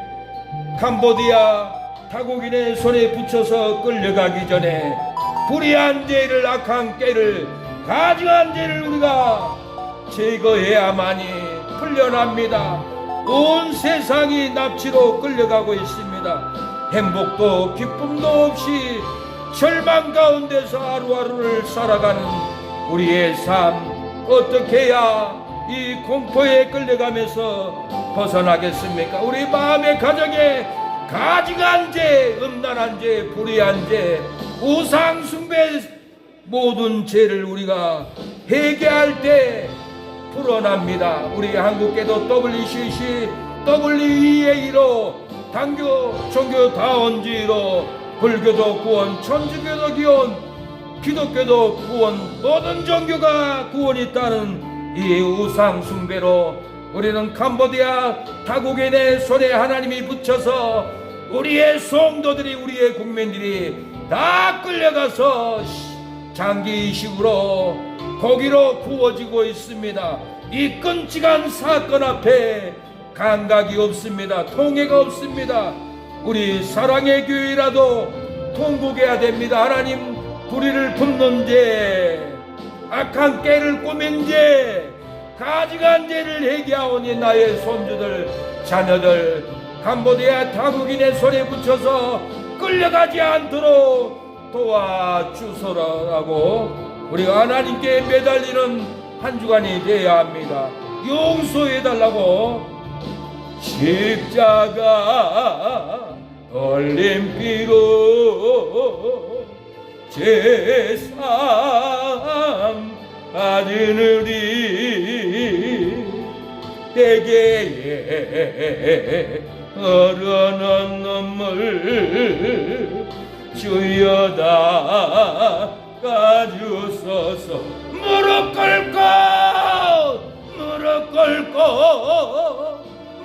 캄보디아 타국인의 손에 붙여서 끌려가기 전에 불의한 죄를, 악한 꾀를, 가증한 죄를 우리가 제거해야만이 풀려납니다. 온 세상이 납치로 끌려가고 있습니다. 행복도 기쁨도 없이 절망 가운데서 하루하루를 살아가는 우리의 삶, 어떻게 해야 이 공포에 끌려가면서 벗어나겠습니까? 우리 마음의 가정에 가증한 죄, 음란한 죄, 불의한 죄, 우상 숭배 모든 죄를 우리가 회개할 때 풀어납니다. 우리 한국계도 WCC, WEA로 당교, 종교 다원지로 불교도 구원, 천주교도 구원, 기독교도 구원, 모든 종교가 구원이 있다는 이 우상 숭배로 우리는 캄보디아 타국인의 손에 하나님이 붙여서 우리의 성도들이, 우리의 국민들이 다 끌려가서 장기 이식으로 고기로 구워지고 있습니다. 이 끔찍한 사건 앞에 감각이 없습니다. 통해가 없습니다. 우리 사랑의 교회라도 통곡해야 됩니다. 하나님, 불의를 품는 죄, 악한 꾀를 꾸민 죄, 가증한 죄를 회개하오니 나의 손주들, 자녀들 캄보디아 타국인의 손에 붙여서 끌려가지 않도록 도와주소라고 우리가 하나님께 매달리는 한 주간이 되어야 합니다. 용서해달라고 십자가 올림피로 제삼 받은 우리 대개에 흐르는 눈물 주여다 가주소서. 무릎 꿇고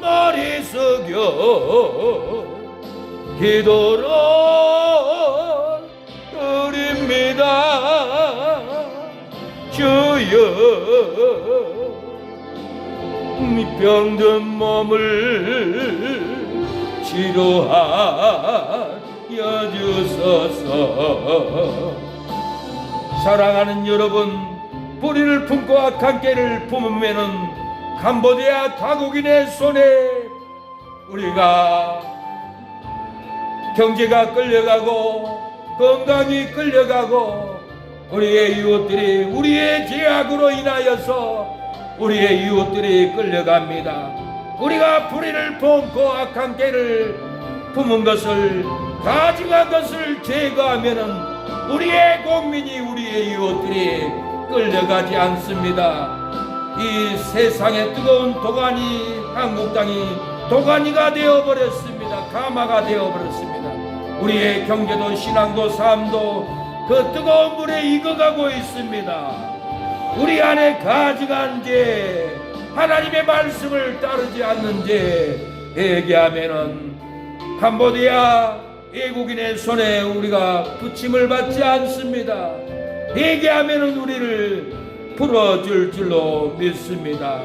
머리 숙여 기도로 드립니다. 주여 병든 몸을 치료하여 주소서. 사랑하는 여러분, 뿌리를 품고 악한 깨를 품으면은 캄보디아 타국인의 손에 우리가 경제가 끌려가고 건강이 끌려가고 우리의 이웃들이 우리의 죄악으로 인하여서 우리의 이웃들이 끌려갑니다. 우리가 뿌리를 품고 악한 깨를 품은 것을 가증한 것을 제거하면은 우리의 국민이 우리의 이웃들이 끌려가지 않습니다. 이 세상의 뜨거운 도가니, 한국 땅이 도가니가 되어버렸습니다. 가마가 되어버렸습니다. 우리의 경제도 신앙도 삶도 그 뜨거운 물에 익어가고 있습니다. 우리 안에 가증한 죄, 하나님의 말씀을 따르지 않는 죄 얘기하면은 캄보디아 외국인의 손에 우리가 부침을 받지 않습니다. 얘기하면은 우리를 풀어줄 줄로 믿습니다.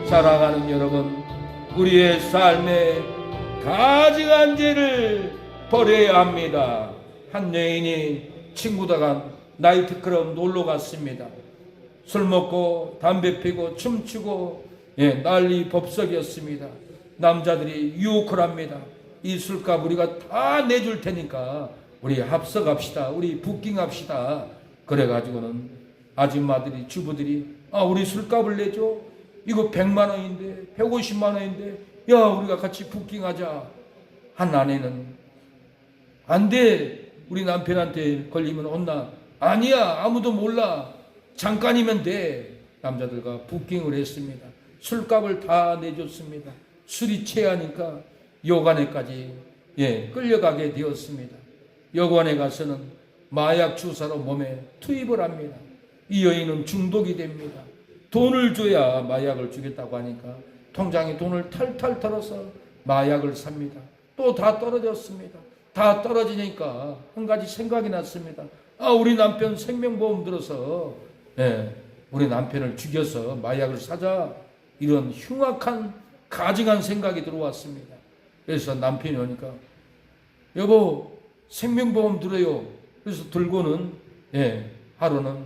사랑하는 여러분, 우리의 삶에 가증한 죄를 버려야 합니다. 한 여인이 친구들과 나이트클럽 놀러 갔습니다. 술 먹고 담배 피고 춤추고 난리 법석이었습니다. 남자들이 유혹을 합니다. 이 술값 우리가 다 내줄 테니까 우리 합석합시다. 우리 부킹합시다. 그래가지고는 아줌마들이 주부들이 우리 술값을 내줘. 이거 100만 원인데 150만 원인데 야 우리가 같이 부킹하자. 한 아내는 안 돼. 우리 남편한테 걸리면 혼나. 아니야 아무도 몰라. 잠깐이면 돼. 남자들과 부킹을 했습니다. 술값을 다 내줬습니다. 술이 취하니까 여관에까지 끌려가게 되었습니다. 여관에 가서는 마약 주사로 몸에 투입을 합니다. 이 여인은 중독이 됩니다. 돈을 줘야 마약을 주겠다고 하니까 통장에 돈을 탈탈 털어서 마약을 삽니다. 또 다 떨어졌습니다. 다 떨어지니까 한 가지 생각이 났습니다. 우리 남편 생명보험 들어서 우리 남편을 죽여서 마약을 사자. 이런 흉악한 가증한 생각이 들어왔습니다. 그래서 남편이 오니까 여보 생명보험 들어요. 그래서 들고는 하루는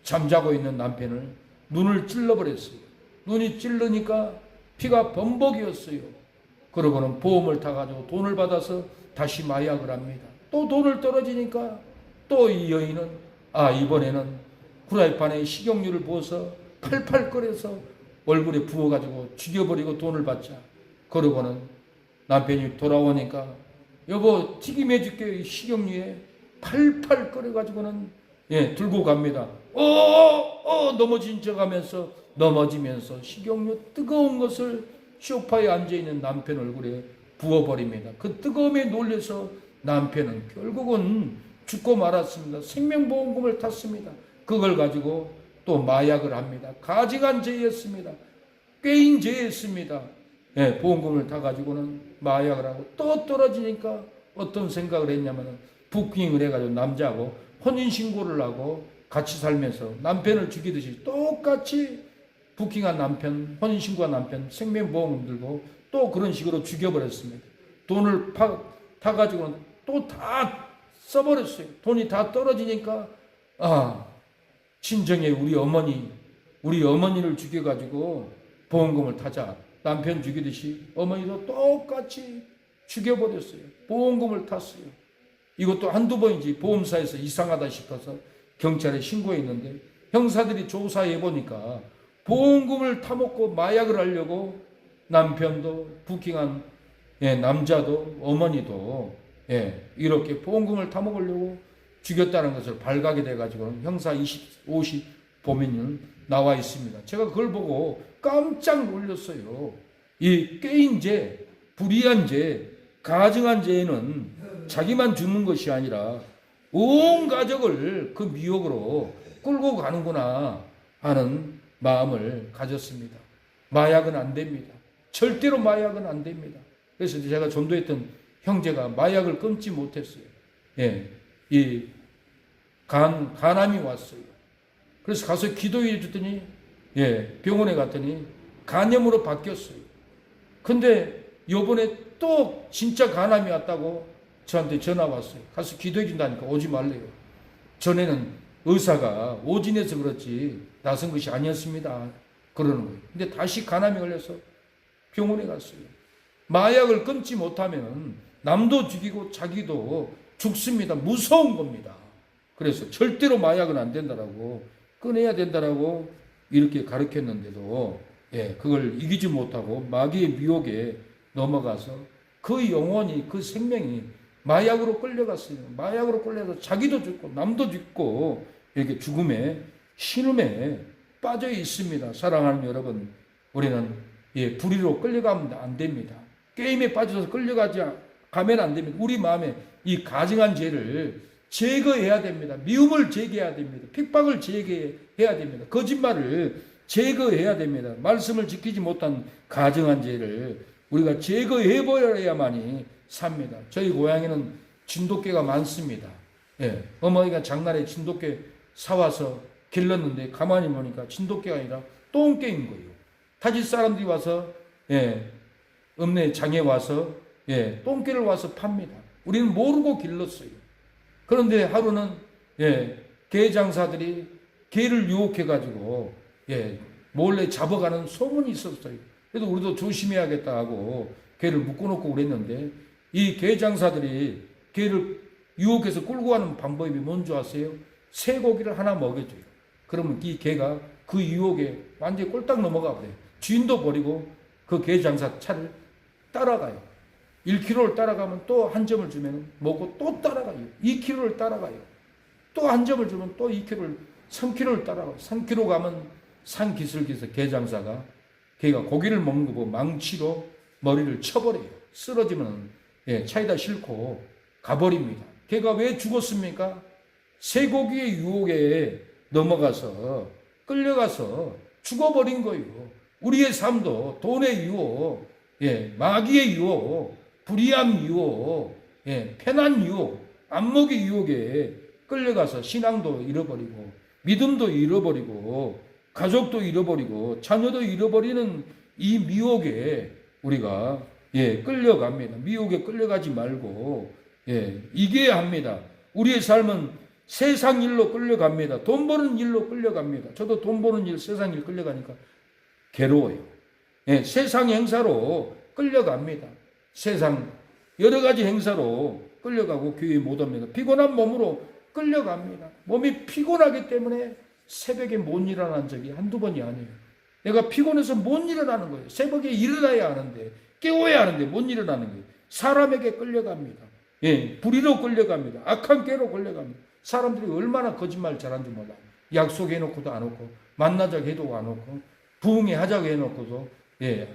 잠자고 있는 남편을 눈을 찔러버렸어요. 눈이 찔르니까 피가 범벅이었어요. 그러고는 보험을 타가지고 돈을 받아서 다시 마약을 합니다. 또 돈을 떨어지니까 또 이 여인은 이번에는 후라이팬에 식용유를 부어서 팔팔 끓여서 얼굴에 부어가지고 죽여버리고 돈을 받자. 그러고는 남편이 돌아오니까 여보 튀김해줄게. 식용유에 팔팔 끓여가지고는 들고 갑니다. 넘어진 척하면서 넘어지면서 식용유 뜨거운 것을 소파에 앉아있는 남편 얼굴에 부어버립니다. 그 뜨거움에 놀라서 남편은 결국은 죽고 말았습니다. 생명보험금을 탔습니다. 그걸 가지고 또 마약을 합니다. 가증한 죄였습니다. 꾀인 죄였습니다. 보험금을 타가지고는 마약을 하고 또 떨어지니까 어떤 생각을 했냐면 부킹을 해가지고 남자하고 혼인신고를 하고 같이 살면서 남편을 죽이듯이 똑같이 부킹한 남편, 혼인신고한 남편 생명보험을 들고 또 그런 식으로 죽여버렸습니다. 돈을 타가지고는 또 다 써버렸어요. 돈이 다 떨어지니까 친정에 우리 어머니를 죽여가지고 보험금을 타자. 남편 죽이듯이 어머니도 똑같이 죽여버렸어요. 보험금을 탔어요. 이것도 한두 번이지 보험사에서 이상하다 싶어서 경찰에 신고했는데 형사들이 조사해보니까 보험금을 타먹고 마약을 하려고 남편도 부킹한 남자도 어머니도 이렇게 보험금을 타먹으려고 죽였다는 것을 발각이 돼가지고 형사 50 보면은 나와 있습니다. 제가 그걸 보고 깜짝 놀랐어요. 이 꾀인 죄, 불의한 죄, 가증한 죄는 자기만 죽는 것이 아니라 온 가족을 그 미혹으로 끌고 가는구나 하는 마음을 가졌습니다. 마약은 안 됩니다. 절대로 마약은 안 됩니다. 그래서 제가 전도했던 형제가 마약을 끊지 못했어요. 이 간암이 왔어요. 그래서 가서 기도해 줬더니 병원에 갔더니 간염으로 바뀌었어요. 근데 요번에 또 진짜 간암이 왔다고 저한테 전화 왔어요. 가서 기도해 준다니까 오지 말래요. 전에는 의사가 오진해서 그렇지 나선 것이 아니었습니다. 그러는 거예요. 근데 다시 간암이 걸려서 병원에 갔어요. 마약을 끊지 못하면 남도 죽이고 자기도 죽습니다. 무서운 겁니다. 그래서 절대로 마약은 안 된다라고 끊어야 된다라고 이렇게 가르쳤는데도 그걸 이기지 못하고 마귀의 미혹에 넘어가서 그 영혼이 그 생명이 마약으로 끌려갔어요. 마약으로 끌려서 자기도 죽고 남도 죽고 이렇게 죽음에 신음에 빠져 있습니다. 사랑하는 여러분, 우리는 불의로 끌려가면 안 됩니다. 게임에 빠져서 가면 안 됩니다. 우리 마음에 이 가증한 죄를 제거해야 됩니다. 미움을 제거해야 됩니다. 핍박을 제거해야 됩니다. 거짓말을 제거해야 됩니다. 말씀을 지키지 못한 가증한 죄를 우리가 제거해 버려야만이 삽니다. 저희 고향에는 진돗개가 많습니다. 어머니가 장날에 진돗개 사와서 길렀는데 가만히 보니까 진돗개가 아니라 똥개인 거예요. 타지 사람들이 와서 읍내 장에 와서 똥개를 와서 팝니다. 우리는 모르고 길렀어요. 그런데 하루는 개 장사들이 개를 유혹해가지고 몰래 잡아가는 소문이 있었어요. 그래서 우리도 조심해야겠다 하고 개를 묶어놓고 그랬는데 이 개 장사들이 개를 유혹해서 끌고 가는 방법이 뭔지 아세요? 쇠고기를 하나 먹여줘요. 그러면 이 개가 그 유혹에 완전히 꼴딱 넘어가 버려요. 주인도 버리고 그 개 장사 차를 따라가요. 1km를 따라가면 또 한 점을 주면 먹고 또 따라가요. 2km를 따라가요. 또 한 점을 주면 또 2km를 3km를 따라가요. 3km 가면 산 기슬기슬 개 장사가 개가 고기를 먹는 거 보고 망치로 머리를 쳐버려요. 쓰러지면 차에다 싣고 가버립니다. 개가 왜 죽었습니까? 쇠고기의 유혹에 넘어가서 끌려가서 죽어버린 거예요. 우리의 삶도 돈의 유혹, 마귀의 유혹, 불의함 유혹, 편한 유혹, 안목의 유혹에 끌려가서 신앙도 잃어버리고 믿음도 잃어버리고 가족도 잃어버리고 자녀도 잃어버리는 이 미혹에 우리가 끌려갑니다. 미혹에 끌려가지 말고 이겨야 합니다. 우리의 삶은 세상 일로 끌려갑니다. 돈 버는 일로 끌려갑니다. 저도 돈 버는 일, 세상 일 끌려가니까 괴로워요. 세상 행사로 끌려갑니다. 세상 여러 가지 행사로 끌려가고 교회에 못 옵니다. 피곤한 몸으로 끌려갑니다. 몸이 피곤하기 때문에 새벽에 못 일어난 적이 한두 번이 아니에요. 내가 피곤해서 못 일어나는 거예요. 새벽에 일어나야 하는데 깨워야 하는데 못 일어나는 거예요. 사람에게 끌려갑니다. 불의로 끌려갑니다. 악한 꾀로 끌려갑니다. 사람들이 얼마나 거짓말 잘한 줄 몰라요. 약속해놓고도 안 오고 만나자고 해도 안 오고 부흥회 하자고 해놓고도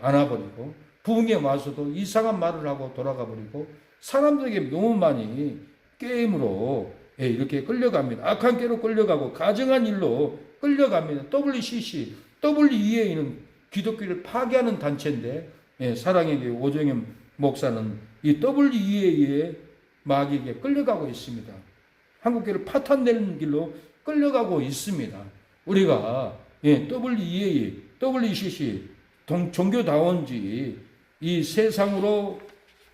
안 와버리고 부흥회 와서도 이상한 말을 하고 돌아가 버리고 사람들에게 너무 많이 게임으로 이렇게 끌려갑니다. 악한 꾀로 끌려가고 가증한 일로 끌려갑니다. WCC, WEA는 기독교를 파괴하는 단체인데 사랑의 교회 오정현 목사는 이 WEA의 마귀에게 끌려가고 있습니다. 한국교회를 파탄내는 길로 끌려가고 있습니다. 우리가 WEA, WCC, 종교다원지 이 세상으로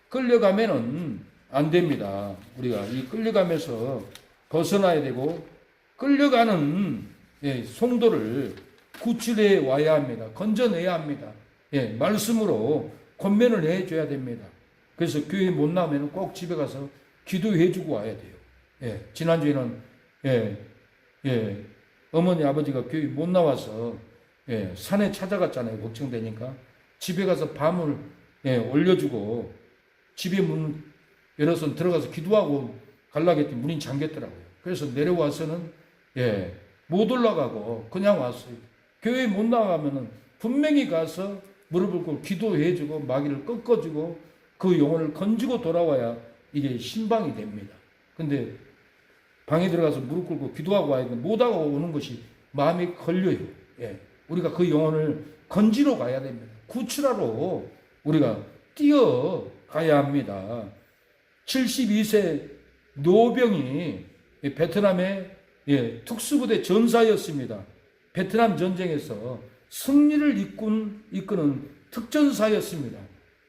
끌려가면은 안 됩니다. 우리가 이 끌려가면서 벗어나야 되고 끌려가는 성도를 구출해 와야 합니다. 건져내야 합니다. 말씀으로 권면을 해줘야 됩니다. 그래서 교회 못 나오면 꼭 집에 가서 기도해주고 와야 돼요. 지난주에는 어머니 아버지가 교회 못 나와서 산에 찾아갔잖아요. 걱정되니까 집에 가서 밤을 올려주고 집에 문 열어서 들어가서 기도하고 가려고 했더니 문이 잠겼더라고요. 그래서 내려와서는 못 올라가고 그냥 왔어요. 교회 못 나가면은 분명히 가서 무릎을 꿇고 기도해주고 마귀를 꺾어주고 그 영혼을 건지고 돌아와야 이게 신방이 됩니다. 근데 방에 들어가서 무릎 꿇고 기도하고 와야 되는데 못하고 오는 것이 마음에 걸려요. 우리가 그 영혼을 건지러 가야 됩니다. 구출하러 우리가 뛰어가야 합니다. 72세 노병이 베트남의 특수부대 전사였습니다. 베트남 전쟁에서 승리를 이끄는 특전사였습니다.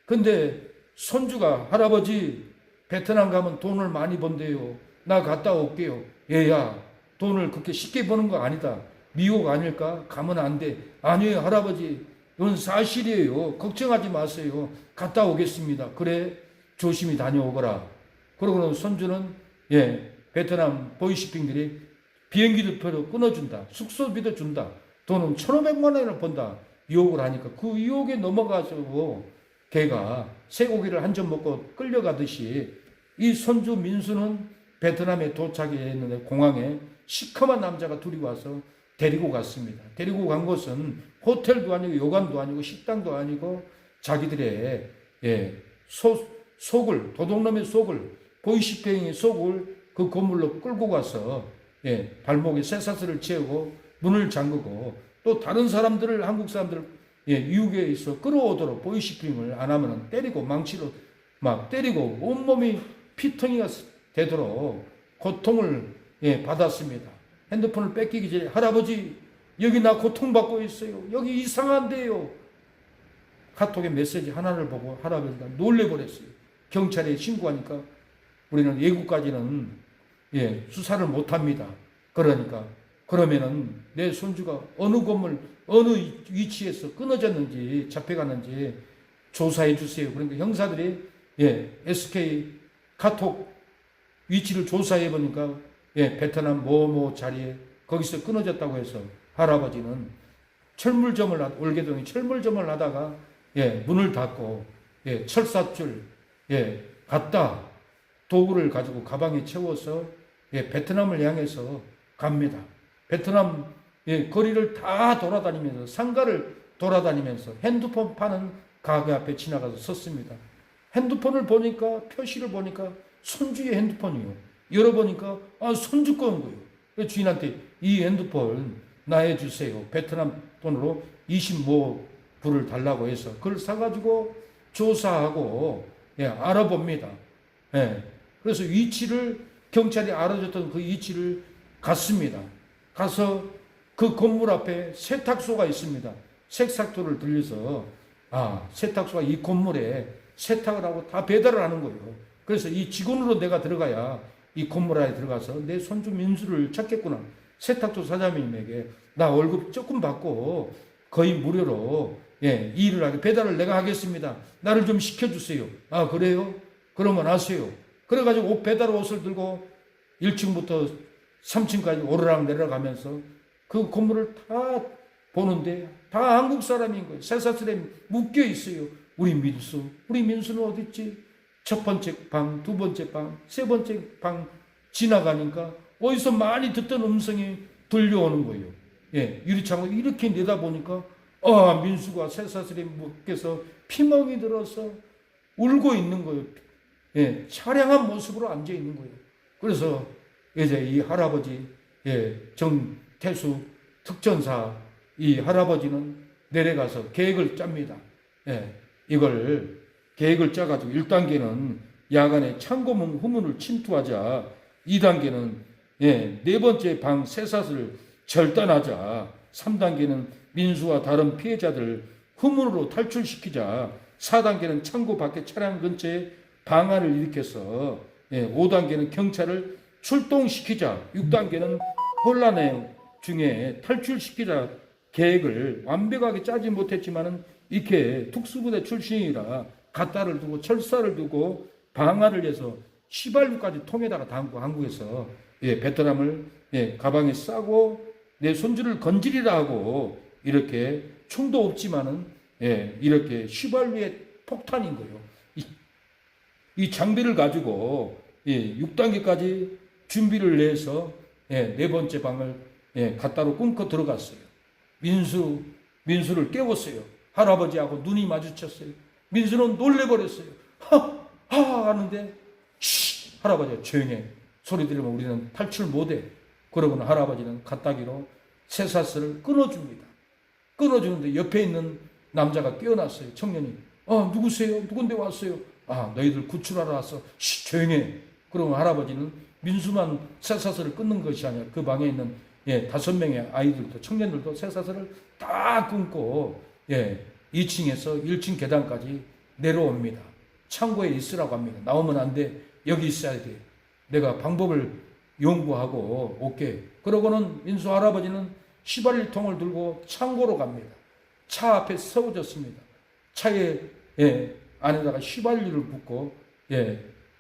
근데 손주가 할아버지 베트남 가면 돈을 많이 번대요. 나 갔다 올게요. 얘야 돈을 그렇게 쉽게 버는 거 아니다. 미국 아닐까? 가면 안 돼. 아니에요 할아버지. 이건 사실이에요. 걱정하지 마세요. 갔다 오겠습니다. 그래 조심히 다녀오거라. 그러고는 손주는 베트남 보이시핑들이 비행기표도 끊어준다. 숙소비도 준다. 돈은 1,500만 원을 번다. 유혹을 하니까 그 유혹에 넘어가지고 걔가 쇠고기를 한 점 먹고 끌려가듯이 이 손주 민수는 베트남에 도착했는데 공항에 시커먼 남자가 둘이 와서 데리고 갔습니다. 데리고 간 곳은 호텔도 아니고 요관도 아니고 식당도 아니고 자기들의 속을 도둑놈의 속을 보이시팽의 속을 그 건물로 끌고 가서 발목에 쇠사슬을 채우고 문을 잠그고 또 다른 사람들을 한국 사람들 미국에 있어 끌어오도록 보이시핑을 안 하면 때리고 망치로 막 때리고 온몸이 피통이가 되도록 고통을 받았습니다. 핸드폰을 뺏기기 전에 할아버지 여기 나 고통받고 있어요. 여기 이상한데요. 카톡의 메시지 하나를 보고 할아버지가 놀래버렸어요. 경찰에 신고하니까 우리는 외국까지는 수사를 못합니다. 그러면은 내 손주가 어느 건물 어느 위치에서 끊어졌는지 잡혀갔는지 조사해 주세요. 그러니까 형사들이 SK 카톡 위치를 조사해 보니까 베트남 뭐뭐 자리에 거기서 끊어졌다고 해서 할아버지는 올개동에 철물점을 하다가 문을 닫고 철사줄 갖다 도구를 가지고 가방에 채워서 베트남을 향해서 갑니다. 베트남 거리를 다 돌아다니면서 상가를 돌아다니면서 핸드폰 파는 가게 앞에 지나가서 섰습니다. 핸드폰을 보니까 표시를 보니까 손주의 핸드폰이요. 열어보니까 손주 건 거예요. 주인한테 이 핸드폰 나해 주세요. 베트남 돈으로 25불을 달라고 해서 그걸 사가지고 조사하고 알아봅니다. 그래서 위치를 경찰이 알아줬던 그 위치를 갔습니다. 가서 그 건물 앞에 세탁소가 있습니다. 세탁소를 들려서 세탁소가 이 건물에 세탁을 하고 다 배달을 하는 거예요. 그래서 이 직원으로 내가 들어가야 이 건물 안에 들어가서 내 손주 민수를 찾겠구나. 세탁소 사장님에게 나 월급 조금 받고 거의 무료로 일을 하게 배달을 내가 하겠습니다. 나를 좀 시켜주세요. 그래요? 그러면 하세요. 그래가지고 배달 옷을 들고 1층부터 3층까지 오르락 내려가면서 그 건물을 다 보는데 다 한국 사람인 거예요. 쇠사슬에 묶여 있어요. 우리 민수는 어디 있지? 첫 번째 방, 두 번째 방, 세 번째 방 지나가니까 어디서 많이 듣던 음성이 들려오는 거예요. 유리창을 이렇게 내다보니까 민수가 쇠사슬에 묶여서 피멍이 들어서 울고 있는 거예요. 차량한 모습으로 앉아 있는 거예요. 그래서 이제 이 할아버지 정태수 특전사 이 할아버지는 내려가서 계획을 짭니다. 이걸 계획을 짜가지고 1단계는 야간에 창고문 후문을 침투하자. 2단계는 네 번째 방 쇠사슬을 절단하자. 3단계는 민수와 다른 피해자들 후문으로 탈출시키자. 4단계는 창고 밖에 차량 근처에 방화를 일으켜서 5단계는 경찰을 출동시키자. 6단계는 혼란의 중에 탈출시키자. 계획을 완벽하게 짜지 못했지만은 이렇게 특수부대 출신이라 갓다를 두고 철사를 두고 방화를 해서 시발루까지 통에다가 담고 한국에서 베트남을 가방에 싸고 내 손주를 건지리라 하고 이렇게 총도 없지만은 이렇게 시발루의 폭탄인 거예요. 이 장비를 가지고 6단계까지 준비를 해서 네 번째 방을 갓다로 끊고 들어갔어요. 민수를 깨웠어요. 할아버지하고 눈이 마주쳤어요. 민수는 놀래버렸어요. 하 하는데 할아버지가 조용해. 소리 들으면 우리는 탈출 못해. 그러고는 할아버지는 갓다기로 쇠사슬을 끊어줍니다. 끊어주는데 옆에 있는 남자가 깨어났어요. 청년이. 누구세요? 누군데 왔어요? 너희들 구출하러 왔어. 조용해. 그러면 할아버지는 민수만 쇠사슬을 끊는 것이 아니라 그 방에 있는 5명의 아이들도 청년들도 쇠사슬을 다 끊고 2층에서 1층 계단까지 내려옵니다. 창고에 있으라고 합니다. 나오면 안 돼. 여기 있어야 돼. 내가 방법을 연구하고 올게. 그러고는 민수 할아버지는 휘발유통을 들고 창고로 갑니다. 차 앞에 세워졌습니다. 차에 안에다가 휘발유를 붓고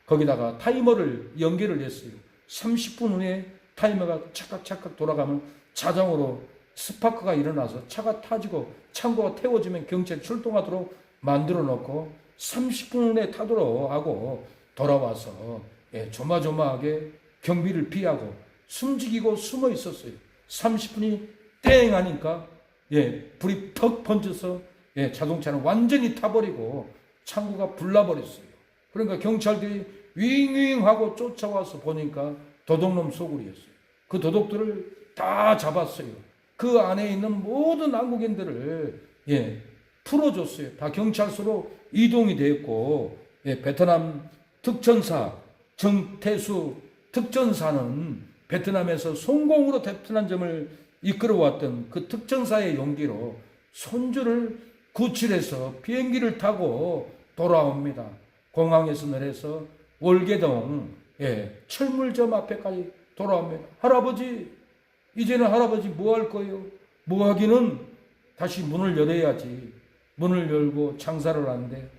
거기다가 타이머를 연결을 했어요. 30분 후에 타이머가 착각착각 돌아가면 자동으로 스파크가 일어나서 차가 타지고 창고가 태워지면 경찰이 출동하도록 만들어 놓고 30분 후에 타도록 하고 돌아와서 조마조마하게 경비를 피하고 숨지기고 숨어 있었어요. 30분이 땡 하니까 불이 턱 번져서 자동차는 완전히 타버리고 창고가 불나버렸어요. 그러니까 경찰들이 윙윙 하고 쫓아와서 보니까 도둑놈 소굴이었어요. 그 도둑들을 다 잡았어요. 그 안에 있는 모든 한국인들을 풀어줬어요. 다 경찰서로 이동이 되었고 베트남 특전사 정태수 특전사는 베트남에서 성공으로 베트남점을 이끌어왔던 그 특전사의 용기로 손주를 구출해서 비행기를 타고 돌아옵니다. 공항에서 내려서 월계동 철물점 앞에까지 돌아옵니다. 할아버지, 이제는 할아버지 뭐 할 거예요? 뭐 하기는 다시 문을 열어야지. 문을 열고 장사를 하는데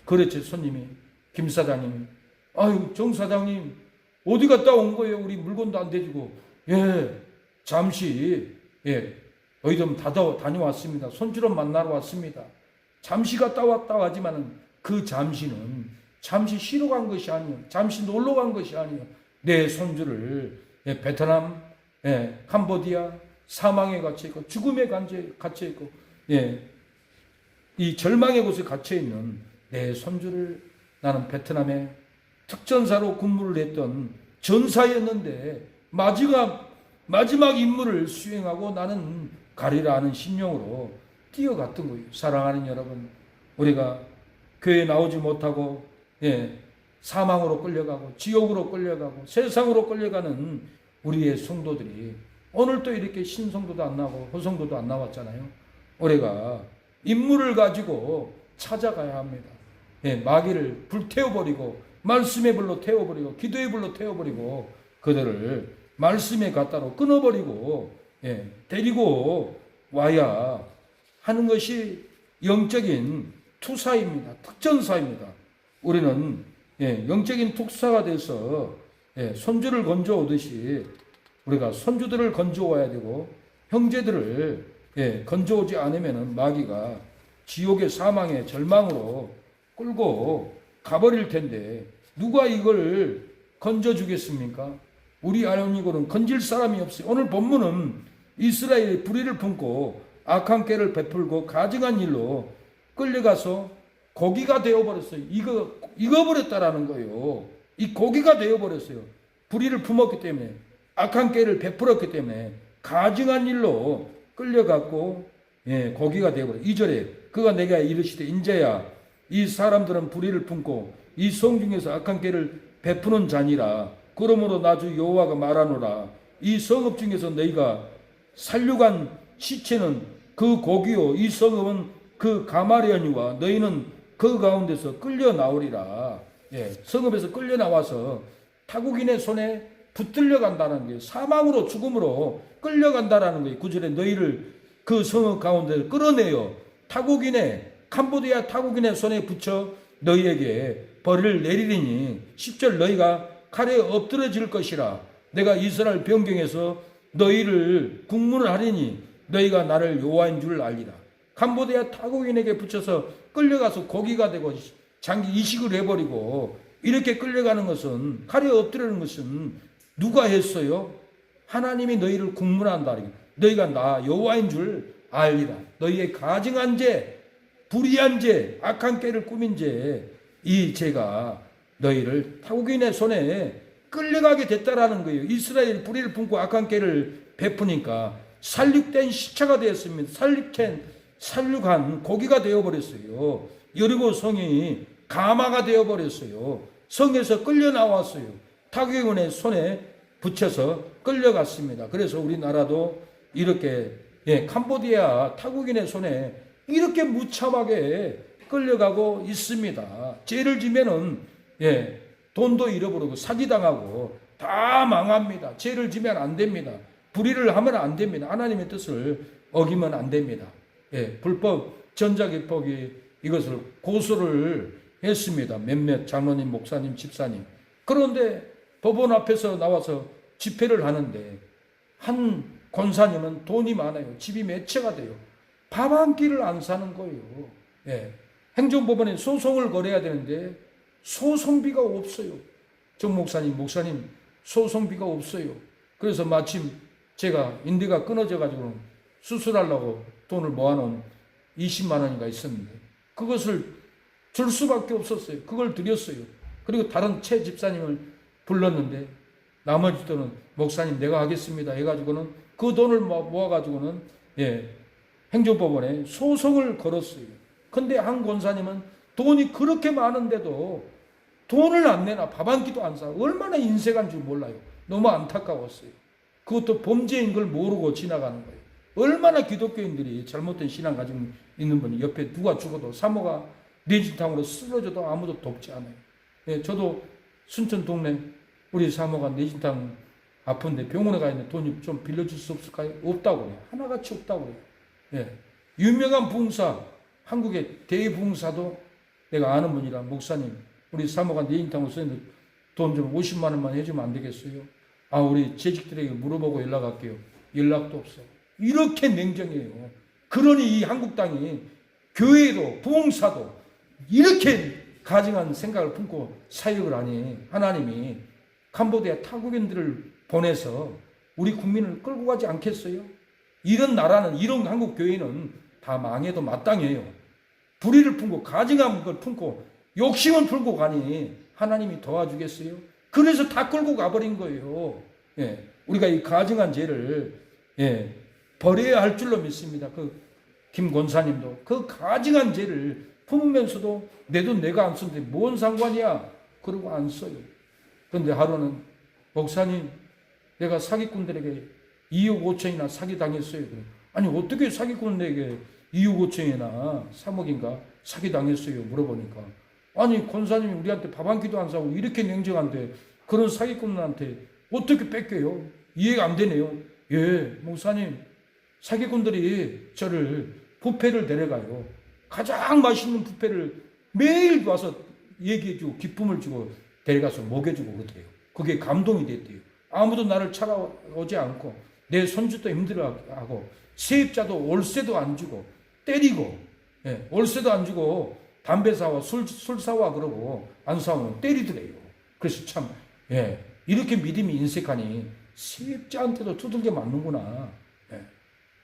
그랬지. 손님이 김 사장님이 아유 정 사장님 어디 갔다 온 거예요? 우리 물건도 안 대주고. 잠시 어디 좀 다녀왔습니다. 손주를 만나러 왔습니다. 잠시 갔다 왔다 하지만은 그 잠시는 잠시 쉬러 간 것이 아니요, 잠시 놀러 간 것이 아니요, 내 손주를 베트남, 캄보디아 사망에 갇혀 있고 죽음에 갇혀 있고 이 절망의 곳에 갇혀 있는 내 손주를 나는 베트남에 특전사로 근무를 했던 전사였는데 마지막 임무를 수행하고 나는 가리라 하는 심령으로 뛰어갔던 거예요. 사랑하는 여러분, 우리가 교회에 나오지 못하고 사망으로 끌려가고 지옥으로 끌려가고 세상으로 끌려가는 우리의 성도들이 오늘 또 이렇게 신성도도 안 나오고 호성도도 안 나왔잖아요. 우리가 임무를 가지고 찾아가야 합니다. 마귀를 불태워버리고 말씀의 불로 태워버리고 기도의 불로 태워버리고 그들을 말씀의 가따로 끊어버리고 데리고 와야 하는 것이 영적인 투사입니다. 특전사입니다. 우리는 영적인 특사가 돼서 손주를 건져오듯이 우리가 손주들을 건져와야 되고 형제들을 건져오지 않으면 마귀가 지옥의 사망의 절망으로 끌고 가버릴 텐데 누가 이걸 건져주겠습니까? 우리 아이오니고는 건질 사람이 없어요. 오늘 본문은 이스라엘이 불의를 품고 악한 꾀를 베풀고 가증한 일로 끌려가서 고기가 되어버렸어요. 익어버렸다라는 거예요. 이 고기가 되어버렸어요. 불의를 품었기 때문에, 악한 꾀를 베풀었기 때문에 가증한 일로 끌려갔고 고기가 되어버렸어요. 2절에 그가 내게 이르시되 인자야 이 사람들은 불의를 품고 이 성 중에서 악한 꾀를 베푸는 자니라. 그러므로 나주 여호와가 말하노라. 이 성읍 중에서 너희가 살육한 시체는 그 고기요 이 성읍은 그 가마려니와 너희는 그 가운데서 끌려 나오리라. 성읍에서 끌려 나와서 타국인의 손에 붙들려 간다는 게 사망으로 죽음으로 끌려간다라는 거예요. 9절에 너희를 그 성읍 가운데 끌어내어 타국인의 캄보디아 타국인의 손에 붙여 너희에게 벌을 내리리니 10절 너희가 칼에 엎드러질 것이라. 내가 이스라엘 변경에서 너희를 국문을 하리니 너희가 나를 여호와인 줄 알리라. 캄보디아 타국인에게 붙여서 끌려가서 고기가 되고 장기 이식을 해버리고 이렇게 끌려가는 것은, 칼에 엎드리는 것은 누가 했어요? 하나님이 너희를 국문한다. 너희가 나 여호와인 줄 알리라. 너희의 가증한 죄, 불의한 죄, 악한 꾀를 꾸민 죄, 이 죄가 너희를 타국인의 손에 끌려가게 됐다라는 거예요. 이스라엘이 불의를 품고 악한 꾀를 베푸니까 살육된 시체가 되었습니다. 살육한 고기가 되어버렸어요. 여리고 성이 가마가 되어버렸어요. 성에서 끌려 나왔어요. 타국인의 손에 붙여서 끌려갔습니다. 그래서 우리나라도 이렇게 캄보디아 타국인의 손에 이렇게 무참하게 끌려가고 있습니다. 죄를 지면은 돈도 잃어버리고 사기당하고 다 망합니다. 죄를 지면 안 됩니다. 불의를 하면 안 됩니다. 하나님의 뜻을 어기면 안 됩니다. 불법 전자기법이 이것을 고소를 했습니다. 몇몇 장로님, 목사님, 집사님. 그런데 법원 앞에서 나와서 집회를 하는데 한 권사님은 돈이 많아요. 집이 몇 채가 돼요. 밥 한 끼를 안 사는 거예요. 행정법원에 소송을 걸어야 되는데 소송비가 없어요. 정 목사님 소송비가 없어요. 그래서 마침 제가 인대가 끊어져 가지고 수술하려고 돈을 모아놓은 20만 원인가 있었는데 그것을 줄 수밖에 없었어요. 그걸 드렸어요. 그리고 다른 최 집사님을 불렀는데 나머지 돈은 목사님 내가 하겠습니다 해가지고는 그 돈을 모아가지고는 행정법원에 소송을 걸었어요. 근데 한 권사님은 돈이 그렇게 많은데도 돈을 안 내나 밥 한 끼도 안 사. 얼마나 인색한 줄 몰라요. 너무 안타까웠어요. 그것도 범죄인 걸 모르고 지나가는 거예요. 얼마나 기독교인들이 잘못된 신앙 가지고 있는 분이 옆에 누가 죽어도 사모가 뇌진탕으로 쓰러져도 아무도 돕지 않아요. 저도 순천 동네 우리 사모가 뇌진탕 아픈데 병원에 가 있는데 돈이 좀 빌려줄 수 없을까요? 없다고 그래요. 하나같이 없다고 그래요. 유명한 부흥사, 한국의 대부흥사도 내가 아는 분이라 목사님 우리 사모가 뇌진탕으로 쓰는데 돈 좀 50만 원만 해주면 안 되겠어요? 우리 재직들에게 물어보고 연락할게요. 연락도 없어. 이렇게 냉정해요. 그러니 이 한국 땅이 교회도 부흥사도 이렇게 가증한 생각을 품고 사역을 하니 하나님이 캄보디아 타국인들을 보내서 우리 국민을 끌고 가지 않겠어요? 이런 나라는 이런 한국 교회는 다 망해도 마땅해요. 불의를 품고 가증한 걸 품고 욕심을 품고 가니 하나님이 도와주겠어요? 그래서 다 끌고 가버린 거예요. 우리가 이 가증한 죄를 버려야 할 줄로 믿습니다. 김 권사님도 그 가증한 죄를 품으면서도 내 돈 내가 안 쓰는데 뭔 상관이야? 그러고 안 써요. 그런데 하루는 목사님 내가 사기꾼들에게 2억 5천이나 사기당했어요. 아니 어떻게 사기꾼에게 2억 5천이나 3억인가 사기당했어요? 물어보니까 아니 권사님이 우리한테 밥 한 끼도 안 사고 이렇게 냉정한데 그런 사기꾼한테 어떻게 뺏겨요? 이해가 안 되네요. 목사님 사기꾼들이 저를 뷔페를 데려가요. 가장 맛있는 뷔페를 매일 와서 얘기해주고 기쁨을 주고 데려가서 먹여주고 그러대요. 그게 감동이 됐대요. 아무도 나를 찾아오지 않고 내 손주도 힘들어하고 세입자도 월세도 안 주고 때리고 월세도 안 주고 담배 사와 술 사와 그러고 안 사오면 때리더래요. 그래서 참 이렇게 믿음이 인색하니 세입자한테도 두들겨 맞는구나.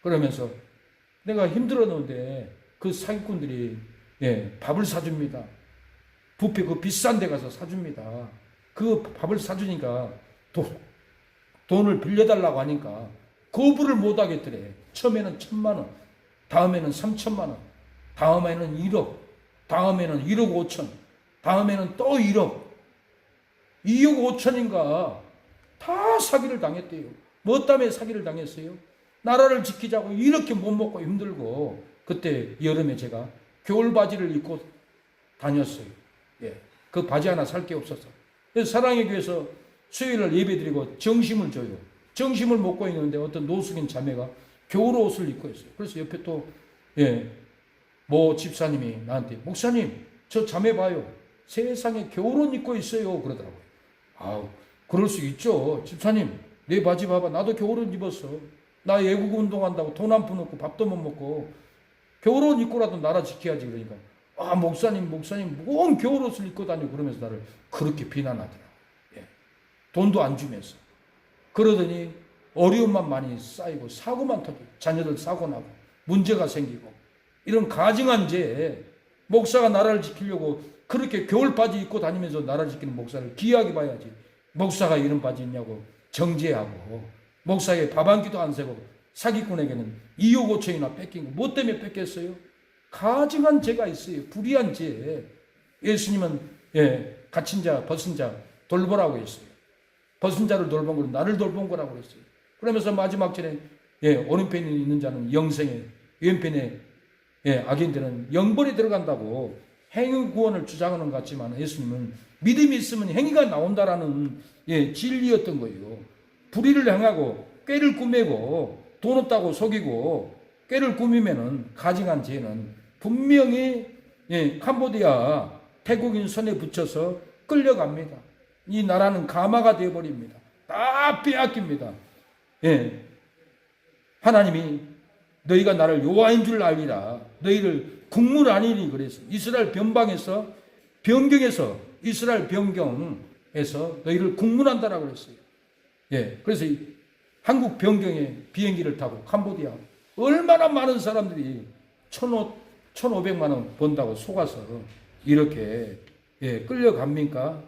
그러면서 내가 힘들었는데 그 사기꾼들이 밥을 사줍니다. 뷔페 그 비싼 데 가서 사줍니다. 그 밥을 사주니까 돈을 빌려달라고 하니까 거부를 못 하겠더래. 처음에는 1,000만 원, 다음에는 3,000만 원, 다음에는 1억, 다음에는 1억 5천, 다음에는 또 1억, 2억 5천인가 다 사기를 당했대요. 뭐 때문에 사기를 당했어요? 나라를 지키자고 이렇게 못 먹고 힘들고 그때 여름에 제가 겨울 바지를 입고 다녔어요. 그 바지 하나 살 게 없었어. 그래서 사랑의 교회에서 수요일날 예배드리고 정심을 줘요. 정심을 먹고 있는데 어떤 노숙인 자매가 겨울 옷을 입고 있어요. 그래서 옆에 또 모 집사님이 나한테 목사님 저 자매 봐요. 세상에 겨울옷 입고 있어요. 그러더라고요. 그럴 수 있죠. 집사님 내 바지 봐봐. 나도 겨울옷 입었어. 나 애국 운동한다고 돈 한 푼 없고 밥도 못 먹고 겨울옷 입고라도 나라 지켜야지. 그러니까 목사님 뭔 겨울옷을 입고 다니고 그러면서 나를 그렇게 비난하더라. 돈도 안 주면서. 그러더니 어려움만 많이 쌓이고 사고만 터지고 자녀들 사고 나고 문제가 생기고 이런 가증한 죄에 목사가 나라를 지키려고 그렇게 겨울 바지 입고 다니면서 나라를 지키는 목사를 귀하게 봐야지. 목사가 이런 바지 있냐고 정죄하고 목사에게 밥 한 끼도 안 세고 사기꾼에게는 2억 5천이나 뺏긴 거 뭐 때문에 뺏겼어요? 가증한 죄가 있어요. 불의한 죄. 예수님은 갇힌 자 벗은 자 돌보라고 했어요. 벗은 자를 돌본 거는 나를 돌본 거라고 그랬어요. 그러면서 마지막 절에 오른편에 있는 자는 영생에, 왼편에 악인들은 영벌에 들어간다고 행위 구원을 주장하는 것 같지만 예수님은 믿음이 있으면 행위가 나온다라는 진리였던 거예요. 불의를 행하고 꾀를 꾸미고 돈 없다고 속이고 꾀를 꾸미면은 가증한 죄는 분명히 캄보디아 태국인 손에 붙여서 끌려갑니다. 이 나라는 가마가 되어버립니다. 다 빼앗깁니다. 하나님이 너희가 나를 여호와인 줄 알리라. 너희를 국물 아니니 그래서 이스라엘 변경에서 이스라엘 변경에서 너희를 국문한다라고 그랬어요. 그래서 한국 변경에 비행기를 타고 캄보디아 얼마나 많은 사람들이 1,500만 원 번다고 속아서 이렇게 끌려갑니까?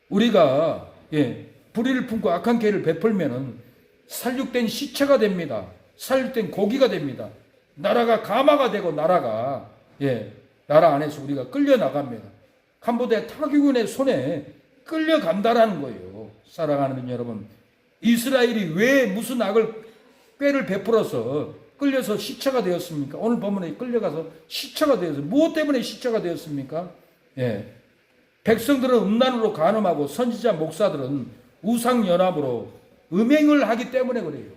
우리가 불의를 품고 악한 계를 베풀면은 살육된 시체가 됩니다. 살육된 고기가 됩니다. 나라가 가마가 되고 나라 안에서 우리가 끌려나갑니다. 캄보디아 타국인의 손에 끌려간다라는 거예요. 사랑하는 여러분, 이스라엘이 왜 무슨 꾀를 베풀어서 끌려서 시체가 되었습니까? 오늘 본문에 끌려가서 시체가 되었어요. 무엇 때문에 시체가 되었습니까? 백성들은 음란으로 간음하고 선지자 목사들은 우상연합으로 음행을 하기 때문에 그래요.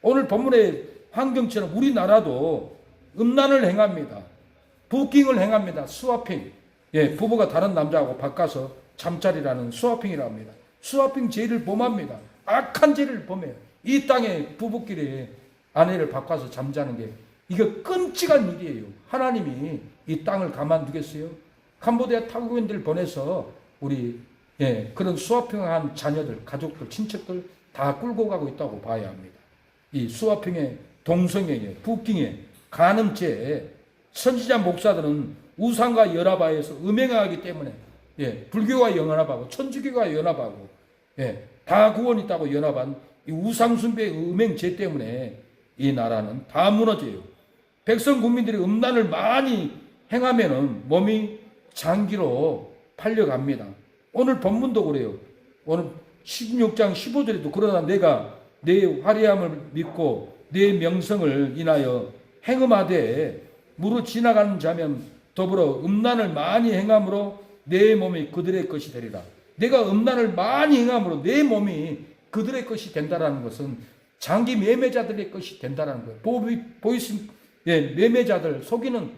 오늘 본문의 환경처럼 우리나라도 음란을 행합니다. 부킹을 행합니다. 스와핑. 부부가 다른 남자하고 바꿔서 잠자리라는 스와핑이라고 합니다. 스와핑 죄를 범합니다. 악한 죄를 범해요. 이 땅에 부부끼리 아내를 바꿔서 잠자는 게 이거 끔찍한 일이에요. 하나님이 이 땅을 가만두겠어요? 캄보디아 타국인들 보내서 우리 그런 스와핑한 자녀들, 가족들, 친척들 다 끌고 가고 있다고 봐야 합니다. 이 스와핑의 동성애에, 부킹에, 간음죄에 선지자 목사들은 우상과 연합하여서 음행하기 때문에 불교와 연합하고 천주교가 연합하고 다 구원 있다고 연합한 이 우상숭배의 음행죄 때문에 이 나라는 다 무너져요. 백성 국민들이 음란을 많이 행하면은 몸이 장기로 팔려갑니다. 오늘 본문도 그래요. 오늘 16장 15절에도 그러나 내가 내 화려함을 믿고 내 명성을 인하여 행음하되 무로 지나가는 자면 더불어 음란을 많이 행함으로 내 몸이 그들의 것이 되리라. 내가 음란을 많이 행함으로 내 몸이 그들의 것이 된다라는 것은 장기 매매자들의 것이 된다라는 거예요. 보이스 매매자들 속이는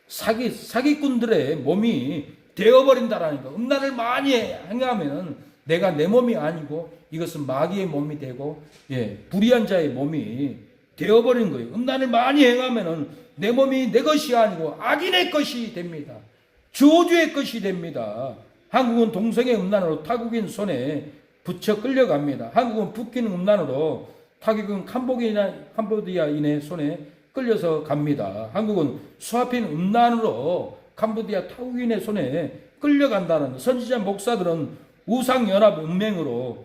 사기꾼들의 몸이 되어버린다라는 거. 음란을 많이 행하면 내가 내 몸이 아니고 이것은 마귀의 몸이 되고 불의한 자의 몸이 되어버린 거예요. 음란을 많이 행하면 내 몸이 내 것이 아니고 악인의 것이 됩니다. 저주의 것이 됩니다. 한국은 동성애 음란으로 타국인 손에 붙여 끌려갑니다. 한국은 북한 음란으로 타국인 캄보디아인의 손에 끌려서 갑니다. 한국은 스와핑 음란으로 캄보디아 타국인의 손에 끌려간다는 선지자 목사들은 우상연합 음행으로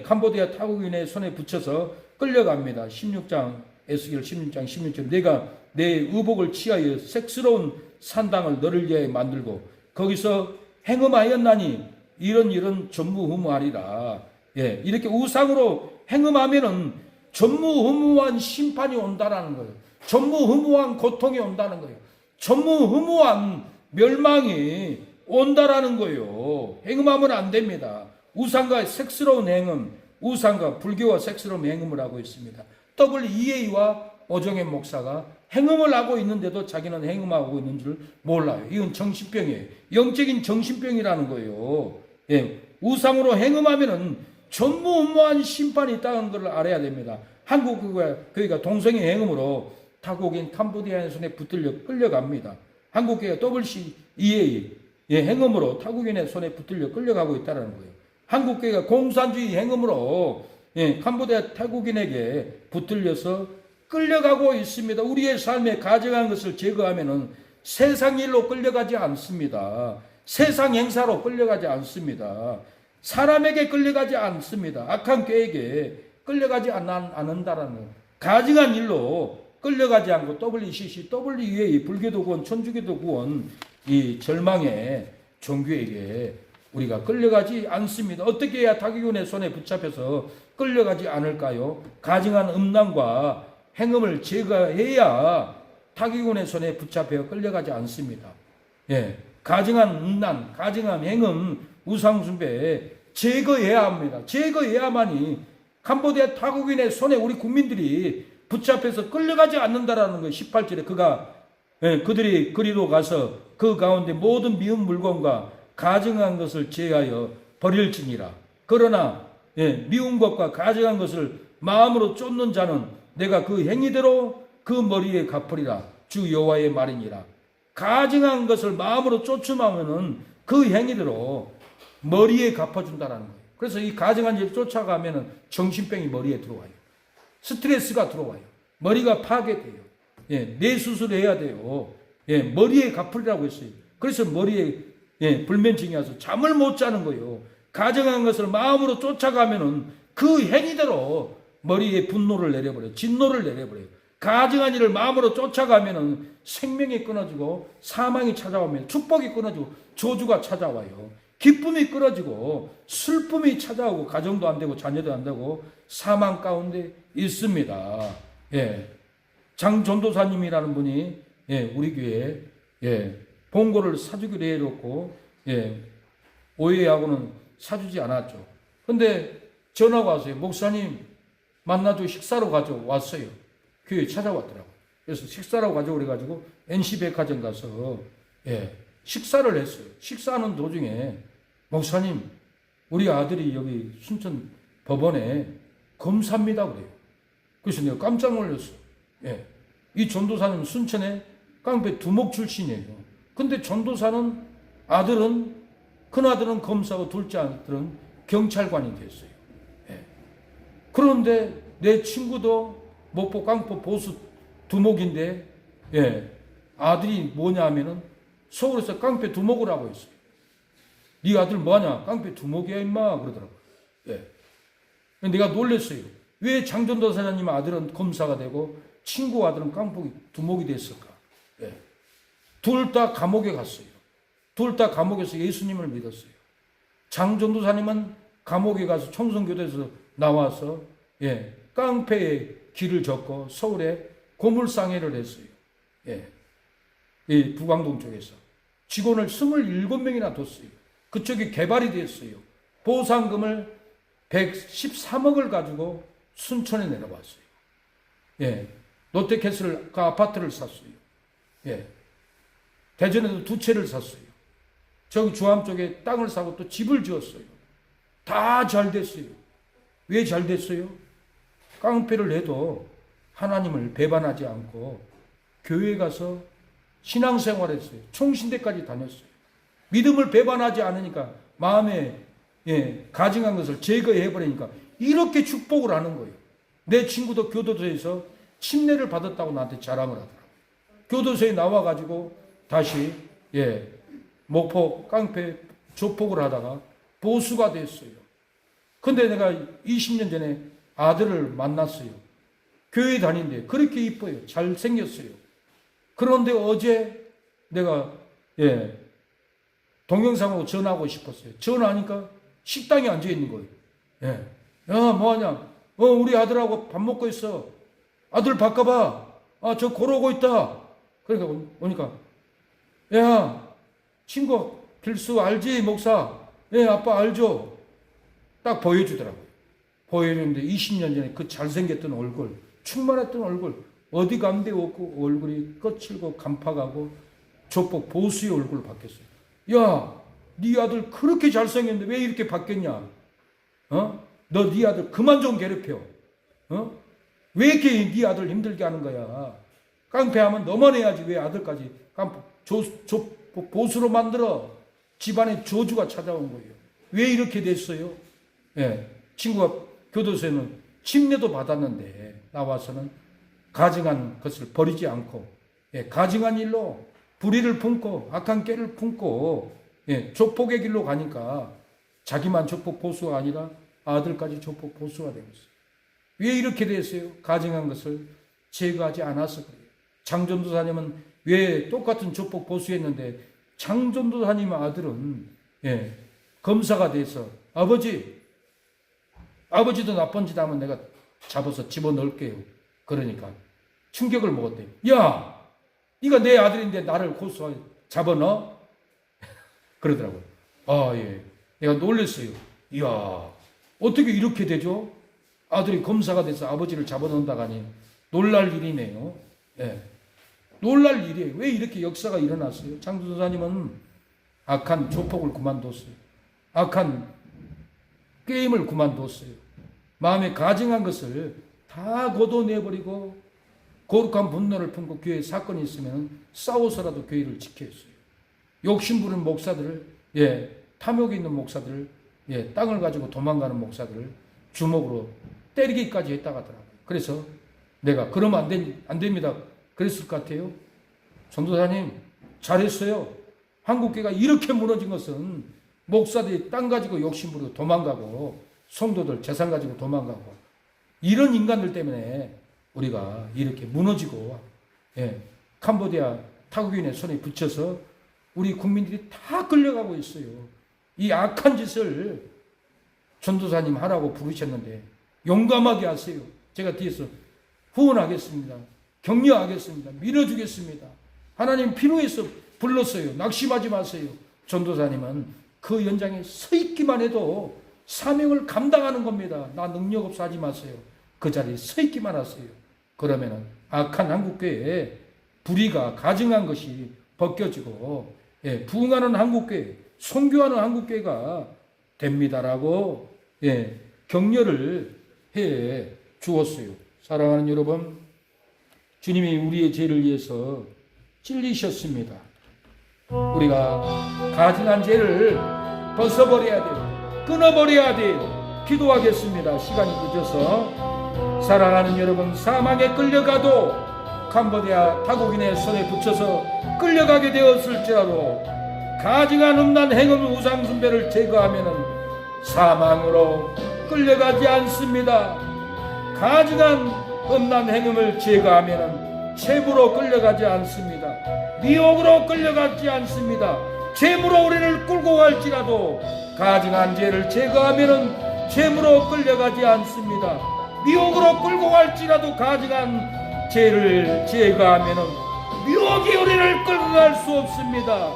캄보디아 타국인의 손에 붙여서 끌려갑니다. 16장 에스겔 16장 16절 내가 내 의복을 취하여 색스러운 산당을 너를 위하여 만들고 거기서 행음하였나니 이런 전무후무하리라. 이렇게 우상으로 행음하면은 전무후무한 심판이 온다라는 거예요. 전무후무한 고통이 온다는 거예요. 전무후무한 멸망이 온다라는 거예요. 행음하면 안 됩니다. 우상과 색스러운 행음, 우상과 불교와 색스러운 행음을 하고 있습니다. WEA와 오정현 목사가 행음을 하고 있는데도 자기는 행음하고 있는 줄 몰라요. 이건 정신병이에요. 영적인 정신병이라는 거예요. 우상으로 행음하면은 전무후무한 심판이 있다는 걸 알아야 됩니다. 한국교회가 동성애 행음으로 타국인 캄보디아의 손에 붙들려 끌려갑니다. 한국교회가 WCEA 행음으로 타국인의 손에 붙들려 끌려가고 있다는 거예요. 한국교회가 공산주의 행음으로 캄보디아 타국인에게 붙들려서 끌려가고 있습니다. 우리의 삶에 가증한 것을 제거하면은 세상 일로 끌려가지 않습니다. 세상 행사로 끌려가지 않습니다. 사람에게 끌려가지 않습니다. 악한 꾀에게 끌려가지 않는다라는 가증한 일로 끌려가지 않고 WCC, WEA, 불교도 구원, 천주교도 구원 이 절망의 종교에게 우리가 끌려가지 않습니다. 어떻게 해야 타기꾼의 손에 붙잡혀서 끌려가지 않을까요? 가증한 음란과 행음을 제거해야 타기꾼의 손에 붙잡혀 끌려가지 않습니다. 예, 가증한 음란, 가증한 행음, 우상숭배 제거해야 합니다. 제거해야만이 캄보디아 타국인의 손에 우리 국민들이 붙잡혀서 끌려가지 않는다라는 거. 18절에 그가 그들이 그리로 가서 그 가운데 모든 미운 물건과 가증한 것을 제하여 버릴지니라. 그러나 미운 것과 가증한 것을 마음으로 쫓는 자는 내가 그 행위대로 그 머리에 갚으리라. 주 여호와의 말이니라. 가증한 것을 마음으로 쫓으면은 그 행위대로 머리에 갚아준다라는 거예요. 그래서 이 가증한 일 쫓아가면은 정신병이 머리에 들어와요. 스트레스가 들어와요. 머리가 파괴돼요. 뇌 수술해야 돼요. 머리에 갚으리라고 했어요. 그래서 머리에 불면증이 와서 잠을 못 자는 거예요. 가증한 것을 마음으로 쫓아가면은 그 행위대로 머리에 분노를 내려버려요. 진노를 내려버려요. 가증한 일을 마음으로 쫓아가면은 생명이 끊어지고 사망이 찾아오면 축복이 끊어지고 저주가 찾아와요. 기쁨이 끊어지고 슬픔이 찾아오고 가정도 안 되고 자녀도 안 되고 사망 가운데 있습니다. 장전도사님이라는 분이 우리 교회에 봉고를 사주기로 해놓고 오해하고는 사주지 않았죠. 근데 전화가 왔어요. 목사님 만나줘, 식사로 가죠. 왔어요. 교회에 찾아왔더라고요. 그래서 식사라고 가죠. 그래가지고 NC백화점 가서 식사를 했어요. 식사하는 도중에 목사님 우리 아들이 여기 순천 법원에 검사입니다 그래요. 그래서 내가 깜짝 놀랐어요. 이 전도사는 순천에 깡패 두목 출신이에요. 근데 전도사는 큰아들은 검사고 둘째 아들은 경찰관이 됐어요. 그런데 내 친구도 목포 깡패 보수 두목인데 아들이 뭐냐 하면은 서울에서 깡패 두목을 하고 있어요. 네 아들 뭐하냐? 깡패 두목이야 임마 그러더라고요. 내가 놀랐어요. 왜 장전도사님 아들은 검사가 되고 친구 아들은 깡패 두목이 됐을까? 둘 다 감옥에 갔어요. 둘 다 감옥에서 예수님을 믿었어요. 장전도사님은 감옥에 가서 청송교도에서 나와서 깡패의 길을 졌고 서울에 고물상해를 했어요. 이 부광동 쪽에서 직원을 27명이나 뒀어요. 그쪽이 개발이 됐어요. 보상금을 113억을 가지고 순천에 내려왔어요. 롯데캐슬 그 아파트를 샀어요. 대전에도 2채를 샀어요. 저기 주암 쪽에 땅을 사고 또 집을 지었어요. 다 잘 됐어요. 왜 잘 됐어요? 깡패를 해도 하나님을 배반하지 않고 교회에 가서 신앙생활했어요. 총신대까지 다녔어요. 믿음을 배반하지 않으니까 마음에 가증한 것을 제거해버리니까 이렇게 축복을 하는 거예요. 내 친구도 교도소에서 침례를 받았다고 나한테 자랑을 하더라고요. 교도소에 나와가지고 다시 목포 깡패 조폭을 하다가 보수가 됐어요. 근데 내가 20년 전에 아들을 만났어요. 교회 다니는데 그렇게 이뻐요. 잘생겼어요. 그런데 어제 내가 동영상으로 전화하고 싶었어요. 전화하니까 식당에 앉아 있는 거예요. 야 뭐하냐? 우리 아들하고 밥 먹고 있어. 아들 바꿔봐. 저 걸어오고 있다. 그러니까 오니까 야 친구 길수 알지 목사? 아빠 알죠? 딱 보여주더라고요. 보여주는데 20년 전에 그 잘생겼던 얼굴, 충만했던 얼굴, 어디 감대 없고 얼굴이 거칠고 간파가고 조폭 보수의 얼굴로 바뀌었어요. 야, 네 아들 그렇게 잘생겼는데 왜 이렇게 바뀌었냐? 너 네 아들 그만 좀 괴롭혀. 왜 이렇게 네 아들 힘들게 하는 거야? 깡패하면 너만 해야지 왜 아들까지 보수로 만들어? 집안에 저주가 찾아온 거예요. 왜 이렇게 됐어요? 친구가 교도소에는 침례도 받았는데 나와서는 가증한 것을 버리지 않고 가증한 일로 불의를 품고 악한 깨를 품고 조폭의 길로 가니까 자기만 조폭 보수가 아니라 아들까지 조폭 보수가 되고 있어요. 왜 이렇게 됐어요? 가증한 것을 제거하지 않아서 그래요. 장전도사님은 왜 똑같은 조폭 보수했는데 장전도사님 아들은 검사가 돼서 아버지도 나쁜 짓 하면 내가 잡아서 집어넣을게요. 그러니까 충격을 먹었대요. 야, 네가 내 아들인데 나를 고소 잡아넣어? 그러더라고요. 아, 예. 내가 놀랐어요. 이야, 어떻게 이렇게 되죠? 아들이 검사가 돼서 아버지를 잡아넣는다가니 놀랄 일이네요. 예. 놀랄 일이에요. 왜 이렇게 역사가 일어났어요? 장도사님은 악한 조폭을 그만뒀어요. 악한 게임을 그만뒀어요. 마음에 가증한 것을 다 걷어내버리고 거룩한 분노를 품고 교회에 사건이 있으면 싸워서라도 교회를 지켰어요. 욕심부리는 목사들을, 탐욕이 있는 목사들을, 땅을 가지고 도망가는 목사들을 주먹으로 때리기까지 했다고 하더라고요. 그래서 내가 그러면 안 됩니다. 그랬을 것 같아요. 전도사님 잘했어요. 한국교회가 이렇게 무너진 것은 목사들이 땅 가지고 욕심부리고 도망가고 성도들 재산 가지고 도망가고 이런 인간들 때문에 우리가 이렇게 무너지고 캄보디아 타국인의 손에 붙여서 우리 국민들이 다 끌려가고 있어요. 이 악한 짓을 전도사님 하라고 부르셨는데 용감하게 하세요. 제가 뒤에서 후원하겠습니다. 격려하겠습니다. 밀어주겠습니다. 하나님 필요해서 불렀어요. 낙심하지 마세요. 전도사님은 그 연장에 서 있기만 해도 사명을 감당하는 겁니다. 나 능력 없어 하지 마세요. 그 자리에 서 있기만 하세요. 그러면은 악한 한국교회에 불의가 가증한 것이 벗겨지고 부흥하는 한국교회, 선교하는 한국교회가 됩니다라고 격려를 해 주었어요. 사랑하는 여러분, 주님이 우리의 죄를 위해서 찔리셨습니다. 우리가 가증한 죄를 벗어버려야 돼요. 끊어버려야 돼요. 기도하겠습니다. 시간이 늦어서. 사랑하는 여러분, 사망에 끌려가도 캄보디아 타국인의 손에 붙여서 끌려가게 되었을지라도 가증한 음란 행음 우상 숭배를 제거하면은 사망으로 끌려가지 않습니다. 가증한 음란 행음을 제거하면은 채무로 끌려가지 않습니다. 미혹으로 끌려가지 않습니다. 채무로 우리를 끌고 갈지라도 가증한 죄를 제거하면은 채무로 끌려가지 않습니다. 미혹으로 끌고 갈지라도 가증한 죄를 제거하면은 미혹이 우리를 끌고 갈 수 없습니다.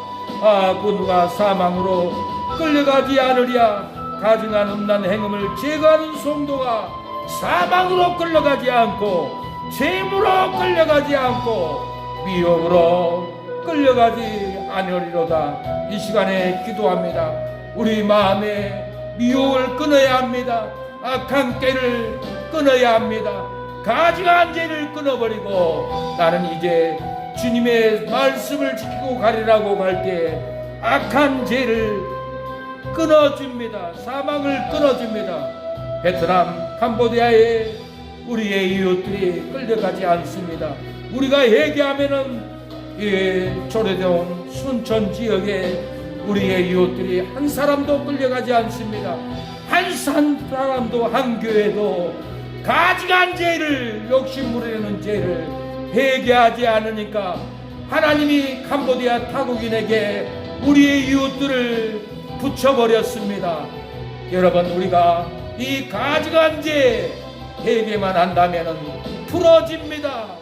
그 누가 사망으로 끌려가지 않으랴. 가증한 음란 행음을 제거하는 성도가 사망으로 끌려가지 않고 죄무로 끌려가지 않고 미혹으로 끌려가지 않으리로다. 이 시간에 기도합니다. 우리 마음에 미혹을 끊어야 합니다. 악한 깨를 끊어야 합니다. 가증한 죄를 끊어버리고 나는 이제 주님의 말씀을 지키고 가리라고 할 때 악한 죄를 끊어줍니다. 사망을 끊어줍니다. 베트남, 캄보디아에 우리의 이웃들이 끌려가지 않습니다. 우리가 얘기하면은 조례동 순천 지역에 우리의 이웃들이 한 사람도 끌려가지 않습니다. 한 사람도 한 교회도 가증한 죄를 욕심부리는 죄를 회개하지 않으니까 하나님이 캄보디아 타국인에게 우리의 이웃들을 붙여버렸습니다. 여러분, 우리가 이 가증한 죄 회개만 한다면 풀어집니다.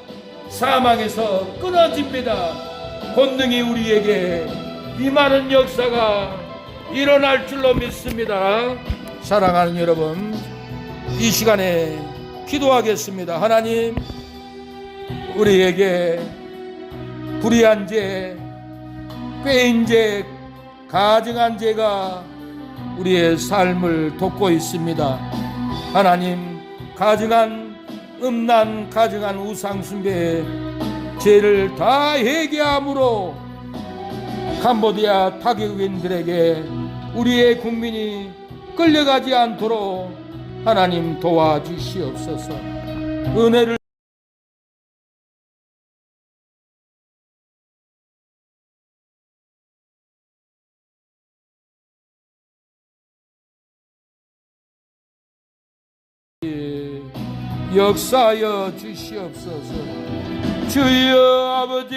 사망에서 끊어집니다. 본능이 우리에게 임하는 역사가 일어날 줄로 믿습니다. 사랑하는 여러분, 이 시간에 기도하겠습니다. 하나님, 우리에게 불의한 죄, 꾀인 죄, 가증한 죄가 우리의 삶을 돕고 있습니다. 하나님, 가증한 음란, 가증한 우상숭배의 죄를 다 회개함으로 캄보디아 타국인들에게 우리의 국민이 끌려가지 않도록 하나님 도와주시옵소서. 은혜를 역사하여 주시옵소서. 주여 아버지,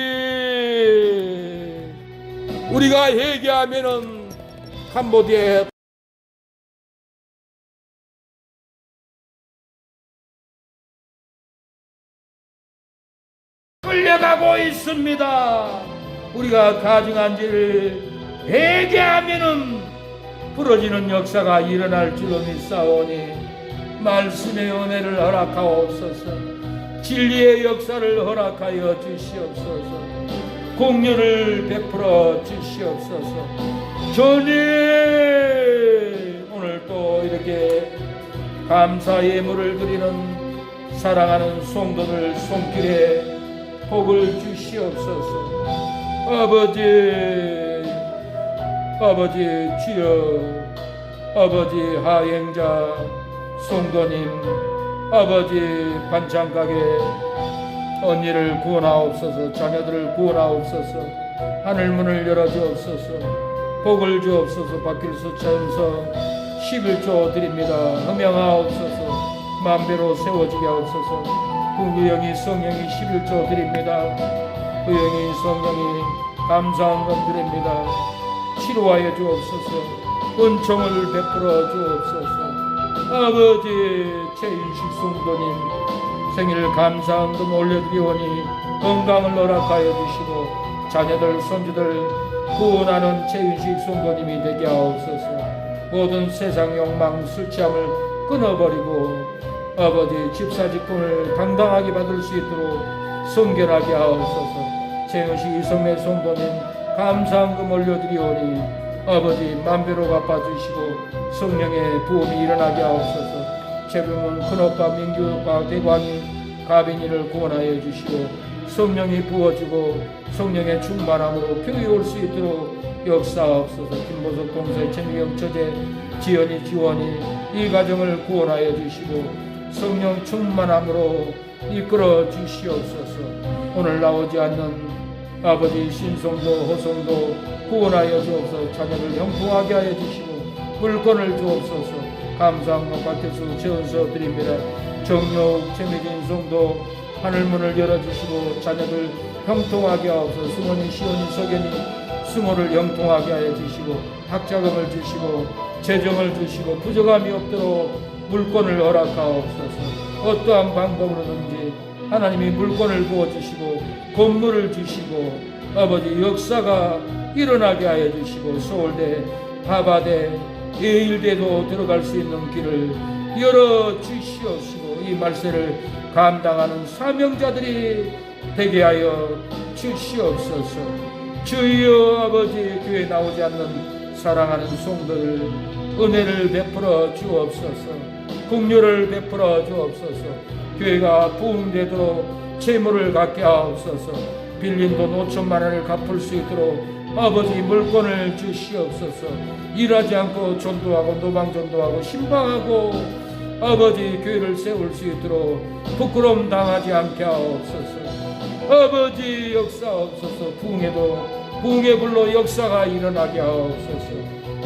우리가 회개하면은 캄보디아에 있습니다. 우리가 가증한 지를 회개하면은 부러지는 역사가 일어날 줄로 믿사오니 말씀의 은혜를 허락하옵소서. 진리의 역사를 허락하여 주시옵소서. 공유를 베풀어 주시옵소서. 주님, 오늘 또 이렇게 감사 예물을 드리는 사랑하는 성도들 손길에 복을 주시옵소서. 아버지 주여, 아버지 하행자 성도님, 아버지 반찬가게 언니를 구원하옵소서. 자녀들을 구원하옵소서. 하늘문을 열어주옵소서. 복을 주옵소서. 박길수 차연서 11조 드립니다. 흠양하옵소서. 만배로 세워지게 하옵소서. 구영이 성령이 11조 드립니다. 구영이 성령이 감사한 건 드립니다. 치료하여 주옵소서. 은총을 베풀어 주옵소서. 아버지 최인식 성도님 생일 감사헌금 올려드리오니 건강을 허락하여 주시고 자녀들 손주들 구원하는 최인식 성도님이 되게 하옵소서. 모든 세상 욕망 술취함을 끊어버리고 아버지 집사직분을 당당하게 받을 수 있도록 성결하게 하옵소서. 최인식 이성매 성도님 감사헌금 올려드리오니 아버지 만배로 갚아주시고 성령의 부음이 일어나게 하옵소서. 최병은 큰오빠 민규오빠 대광이 가빈이를 구원하여 주시고 성령이 부어주고 성령의 충만함으로 교회 올 수 있도록 역사하옵소서. 김보석 동서의 최미경 처제 지연이 지원이 이 가정을 구원하여 주시고 성령 충만함으로 이끌어 주시옵소서. 오늘 나오지 않는 아버지 신성도 호성도 구원하여 주옵소서. 자녀를 형통하게 하여 주시고 물건을 주옵소서. 감사함과 박혜수 재원서 드립니다. 정욕 최미진 성도 하늘문을 열어주시고 자녀들 형통하게 하옵소서. 수모니 시온이 석연이 수모를 형통하게 하여 주시고 학자금을 주시고 재정을 주시고 부족함이 없도록 물건을 허락하옵소서. 어떠한 방법으로든지 하나님이 물건을 부어주시고 건물을 주시고 아버지 역사가 일어나게 하여 주시고 서울대 하바대 예일대도 들어갈 수 있는 길을 열어 주시옵시고 이 말세를 감당하는 사명자들이 되게 하여 주시옵소서. 주여 아버지 교회 나오지 않는 사랑하는 성도들 은혜를 베풀어 주옵소서. 긍휼을 베풀어 주옵소서. 교회가 부흥되도록 재물을 갖게 하옵소서. 빌린 돈 5천만 원을 갚을 수 있도록 아버지 물건을 주시옵소서. 일하지 않고 전도하고 노방전도하고 신방하고 아버지 교회를 세울 수 있도록 부끄러움 당하지 않게 하옵소서. 아버지 역사하옵소서. 부흥의 불로 역사가 일어나게 하옵소서.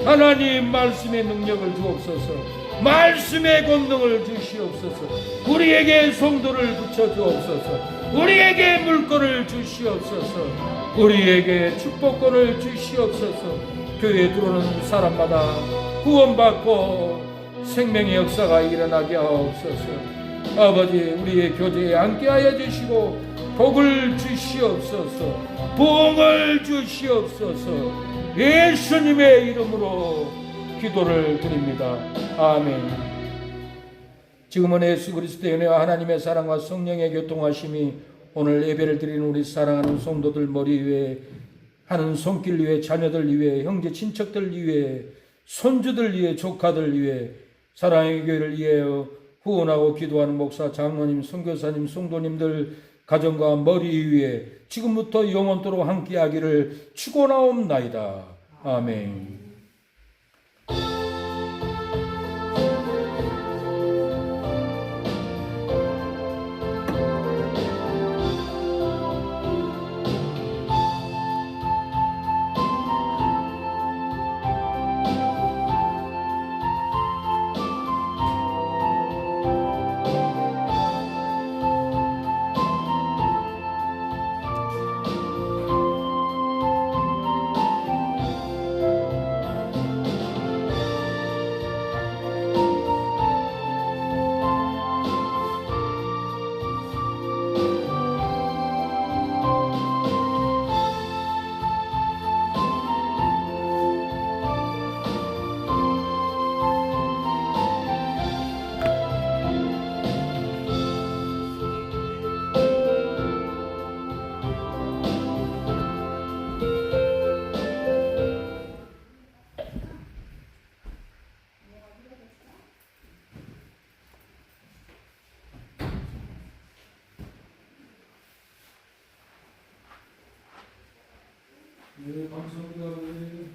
하나님 말씀의 능력을 주옵소서. 말씀의 권능을 주시옵소서. 우리에게 성도를 붙여주옵소서. 우리에게 물건을 주시옵소서. 우리에게 축복권을 주시옵소서. 교회에 들어오는 사람마다 구원받고 생명의 역사가 일어나게 하옵소서. 아버지 우리의 교제에 함께하여 주시고 복을 주시옵소서. 부흥을 주시옵소서. 예수님의 이름으로 기도를 드립니다. 아멘. 지금은 예수 그리스도의 은혜와 하나님의 사랑과 성령의 교통하심이 오늘 예배를 드리는 우리 사랑하는 성도들 머리 위에 하는 손길 위에 자녀들 위에 형제 친척들 위에 손주들 위에 조카들 위에 사랑의 교회를 위하여 후원하고 기도하는 목사 장로님 선교사님 성도님들 가정과 머리 위에 지금부터 영원토록 함께하기를 축원하옵나이다. 아멘. 감사합니다.